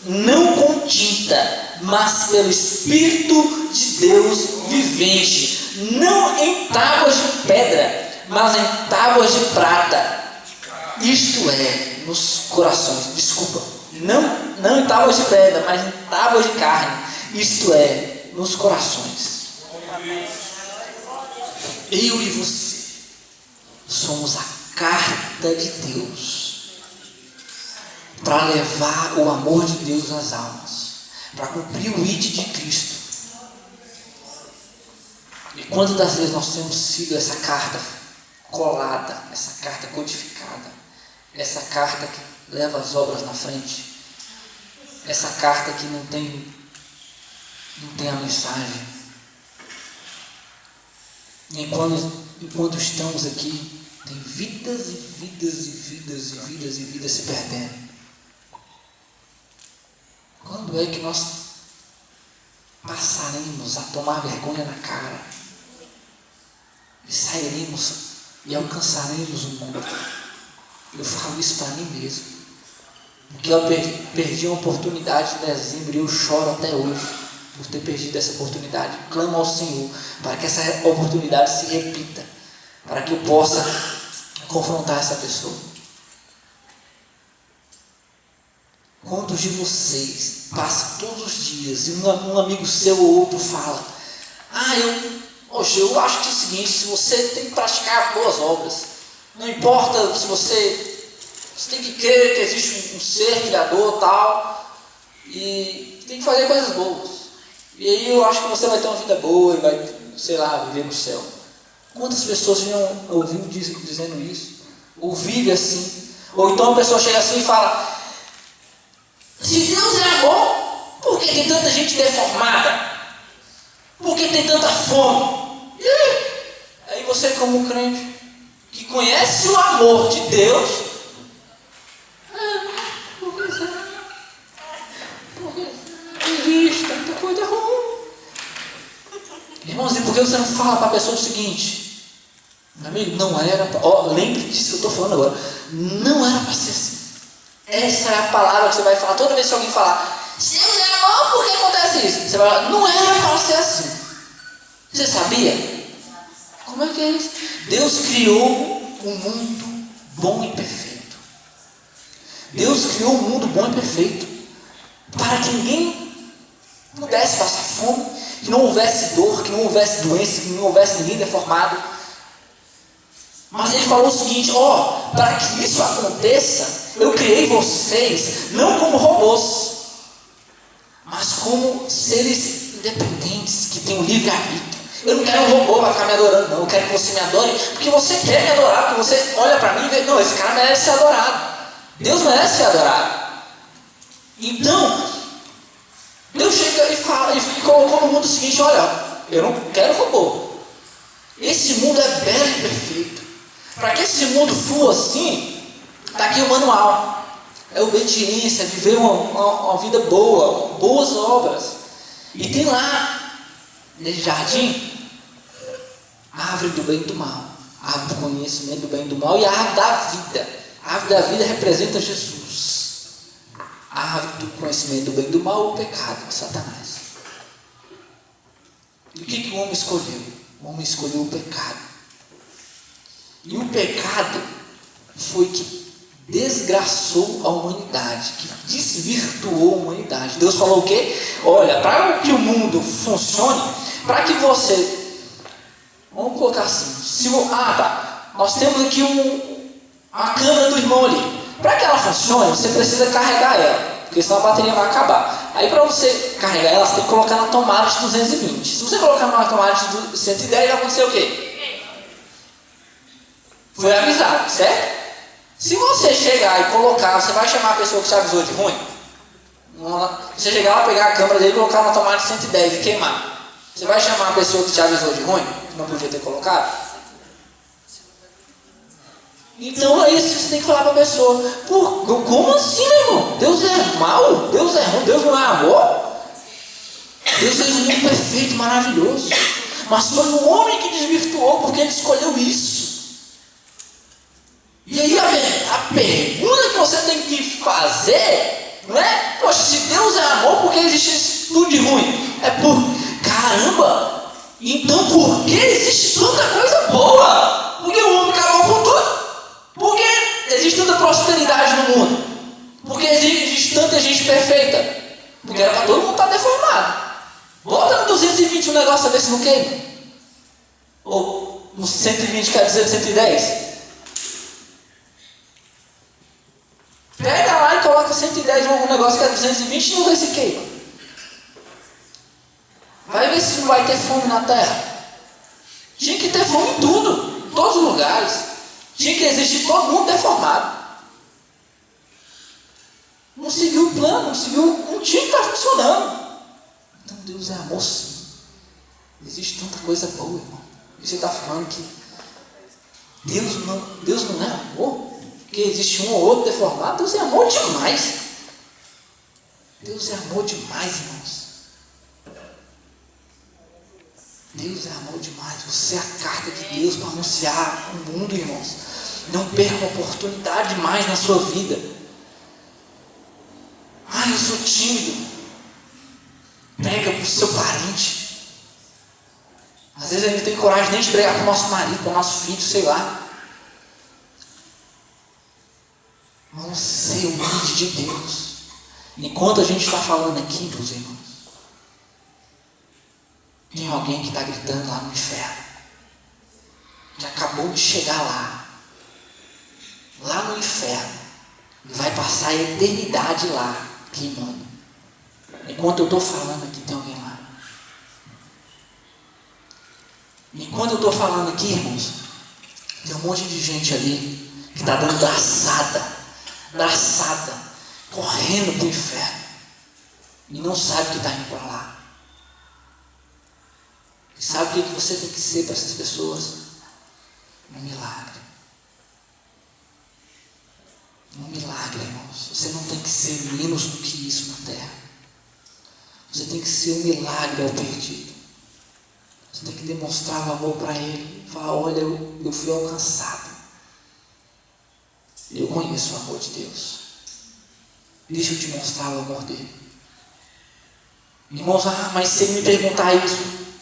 não com tinta, mas pelo Espírito de Deus vivente, não em tábuas de pedra, mas em tábuas de prata, isto é, nos corações, não em tábuas de pedra, mas em tábuas de carne, isto é, nos corações. Eu e você somos a carta de Deus para levar o amor de Deus às almas, para cumprir o ID de Cristo. E quantas das vezes nós temos sido essa carta colada, essa carta codificada, essa carta que leva as obras na frente, essa carta que não tem a mensagem. Enquanto estamos aqui, tem vidas e vidas e vidas e vidas e vidas se perdendo. Quando é que nós passaremos a tomar vergonha na cara e sairemos e alcançaremos o mundo? Eu falo isso para mim mesmo, porque eu perdi uma oportunidade em dezembro e eu choro até hoje por ter perdido essa oportunidade. Clamo ao Senhor para que essa oportunidade se repita, para que eu possa confrontar essa pessoa. Quantos de vocês passam todos os dias e um amigo seu ou outro fala: eu acho que é o seguinte, se você tem que praticar boas obras, não importa se você tem que crer que existe um ser criador tal, e tem que fazer coisas boas. E aí eu acho que você vai ter uma vida boa e vai, sei lá, viver no céu. Quantas pessoas já ouviram dizendo isso? Ou vive assim? Ou então a pessoa chega assim e fala: se Deus é amor, por que tem tanta gente deformada? Por que tem tanta fome? E aí você, como crente, que conhece o amor de Deus, existe tanta coisa ruim. Irmãos, e por que você não fala para a pessoa o seguinte: meu amigo, não era lembre disso que eu estou falando agora, não era para ser assim. Essa é a palavra que você vai falar toda vez que alguém falar: se Deus é amor, por que acontece isso? Você vai falar: não era para ser assim. Você sabia? Como é que é isso? Deus criou um mundo bom e perfeito. Deus criou um mundo bom e perfeito para que ninguém pudesse passar fome, que não houvesse dor, que não houvesse doença, que não houvesse ninguém deformado. Mas ele falou o seguinte: para que isso aconteça, eu criei vocês não como robôs, mas como seres independentes, que têm um livre-arbítrio. Eu não quero um robô para ficar me adorando, não. Eu quero que você me adore, porque você quer me adorar, porque você olha para mim e vê: não, esse cara merece ser adorado. Deus merece ser adorado. Então, Deus chega e fala, e colocou no mundo o seguinte: olha, eu não quero robô. Esse mundo é belo e perfeito. Para que esse mundo flua assim, está aqui o manual. É obediência, viver uma vida boa, boas obras. E tem lá, nesse jardim, a árvore do bem e do mal, a árvore do conhecimento do bem e do mal, e a árvore da vida. A árvore da vida representa Jesus. A árvore do conhecimento do bem e do mal, o pecado, Satanás. E o que o homem escolheu? O homem escolheu o pecado. E o pecado foi que desgraçou a humanidade, que desvirtuou a humanidade. Deus falou o quê? Olha, para que o mundo funcione, para que você, vamos colocar assim, nós temos aqui a câmera do irmão ali. Para que ela funcione, você precisa carregar ela, porque senão a bateria vai acabar. Aí para você carregar ela, você tem que colocar na tomada de 220. Se você colocar na tomada de 110, vai acontecer o quê? Foi avisado, certo? Se você chegar e colocar, você vai chamar a pessoa que te avisou de ruim? Você chegar lá, pegar a câmera dele e colocar na tomada de 110 e queimar. Você vai chamar a pessoa que te avisou de ruim? Que não podia ter colocado? Então é isso que você tem que falar para a pessoa. Como assim, meu irmão? Deus é mau? Deus é ruim? Deus não é amor? Deus fez um mundo perfeito, maravilhoso. Mas foi o homem que desvirtuou, porque ele escolheu isso. pergunta que você tem que fazer, não é? Poxa, se Deus é amor, por que existe isso tudo de ruim? É por, caramba, então por que existe tanta coisa boa? Por que o mundo acabou com tudo? Por que existe tanta prosperidade no mundo? Por que existe tanta gente perfeita? Porque era para todo mundo estar deformado. Bota no 220 um negócio desse não queima. Ou no 120, quer dizer 110. Pega lá e coloca 110 um negócio que é 220 e não vê se queima. Vai ver se não vai ter fome na terra. Tinha que ter fome em tudo, em todos os lugares. Tinha que existir todo mundo deformado. Não seguiu o plano, não tinha que estar funcionando. Então Deus é amor, sim. Existe tanta coisa boa, irmão. E você está falando que Deus não é amor? Porque existe um ou outro deformado? Deus é amor demais. Deus é amor demais, irmãos. Deus é amor demais. Você é a carta de Deus para anunciar o mundo, irmãos. Não perca uma oportunidade mais na sua vida. Eu sou tímido. Prega para o seu parente. Às vezes a gente não tem coragem nem de pregar para o nosso marido, para o nosso filho, sei lá. Vamos ser humildes de Deus. Enquanto a gente está falando aqui, meus irmãos, tem alguém que está gritando lá no inferno, que acabou de chegar lá no inferno, e vai passar a eternidade lá, queimando. Enquanto eu estou falando aqui, tem alguém lá. Enquanto eu estou falando aqui, irmãos, tem um monte de gente ali que está dando braçada, correndo para o inferno, e não sabe que está indo para lá. E sabe o que você tem que ser para essas pessoas? Um milagre. Um milagre, irmãos. Você não tem que ser menos do que isso na terra. Você tem que ser um milagre ao perdido. Você tem que demonstrar o amor para ele. Falar, olha, eu fui alcançado. Eu conheço o amor de Deus. Deixa eu te mostrar o amor dele. Irmãos, mas se ele me perguntar isso,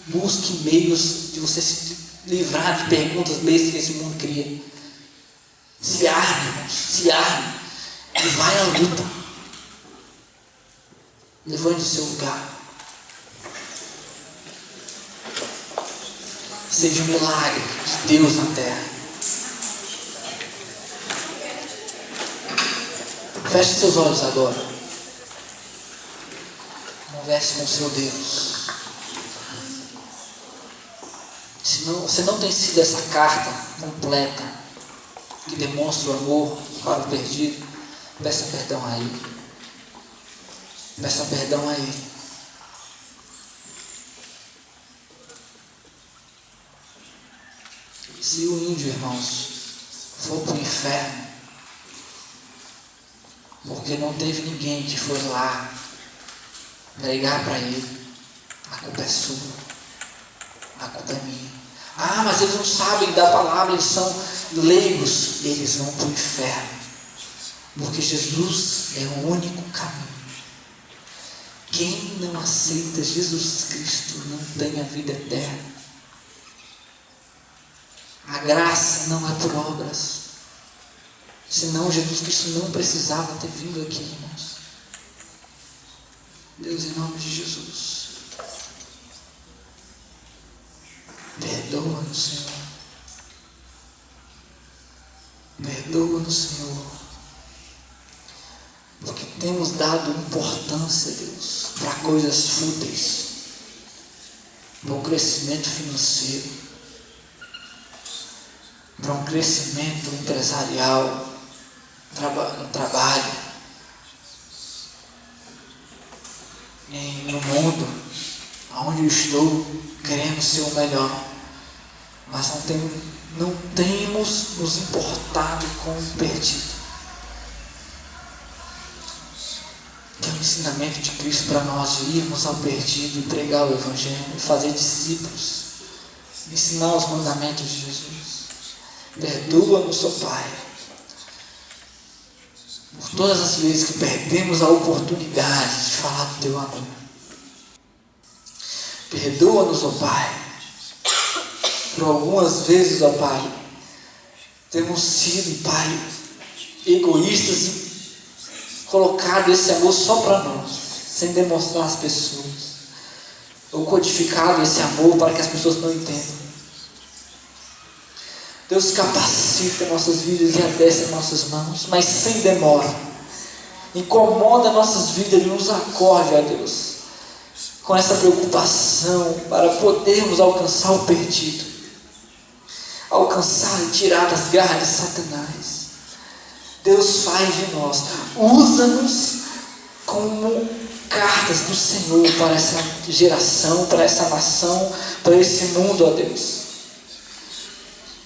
busque meios de você se livrar de perguntas bestas que esse mundo cria. Se arme, irmãos, se arme. E vai à luta. Levante o seu lugar. Seja um milagre de Deus na terra. Feche seus olhos agora. Converse com o seu Deus. Se você não tem sido essa carta completa que demonstra o amor para o perdido, peça perdão a Ele. Peça perdão a Ele. Se o índio, irmãos, for para o inferno, porque não teve ninguém que foi lá pregar para ele, a culpa é sua, a culpa é minha. Mas eles não sabem da palavra, eles são leigos, eles vão para o inferno, porque Jesus é o único caminho. Quem não aceita Jesus Cristo não tem a vida eterna. A graça não é por obras. Senão Jesus Cristo não precisava ter vindo aqui, irmãos. Deus, em nome de Jesus, perdoa-nos, Senhor. Perdoa-nos, Senhor. Porque temos dado importância, Deus, para coisas fúteis, para o crescimento financeiro, para um crescimento empresarial, no trabalho, no mundo, aonde eu estou, queremos ser o melhor, mas não temos nos importado com o perdido. Que é o ensinamento de Cristo para nós, de irmos ao perdido e pregar o Evangelho, e fazer discípulos, ensinar os mandamentos de Jesus. Perdoa-nos, ó Pai. por todas as vezes que perdemos a oportunidade de falar do teu amor. Perdoa-nos, ó Pai, por algumas vezes, ó Pai, temos sido, Pai, egoístas e colocado esse amor só para nós, sem demonstrar às pessoas, ou codificado esse amor para que as pessoas não entendam. Deus, capacita nossas vidas e adestra nossas mãos, mas sem demora. Incomoda nossas vidas e nos acorde, ó Deus, com essa preocupação para podermos alcançar o perdido, alcançar e tirar das garras de Satanás. Deus, faz de nós, usa-nos como cartas do Senhor para essa geração, para essa nação, para esse mundo, ó Deus.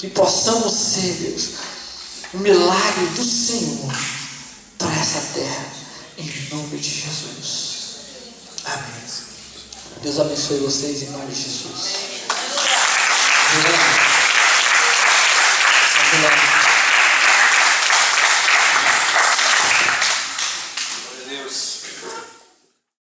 Que possamos ser, Deus, um milagre do Senhor para essa terra, em nome de Jesus. Amém. Deus abençoe vocês em nome de Jesus.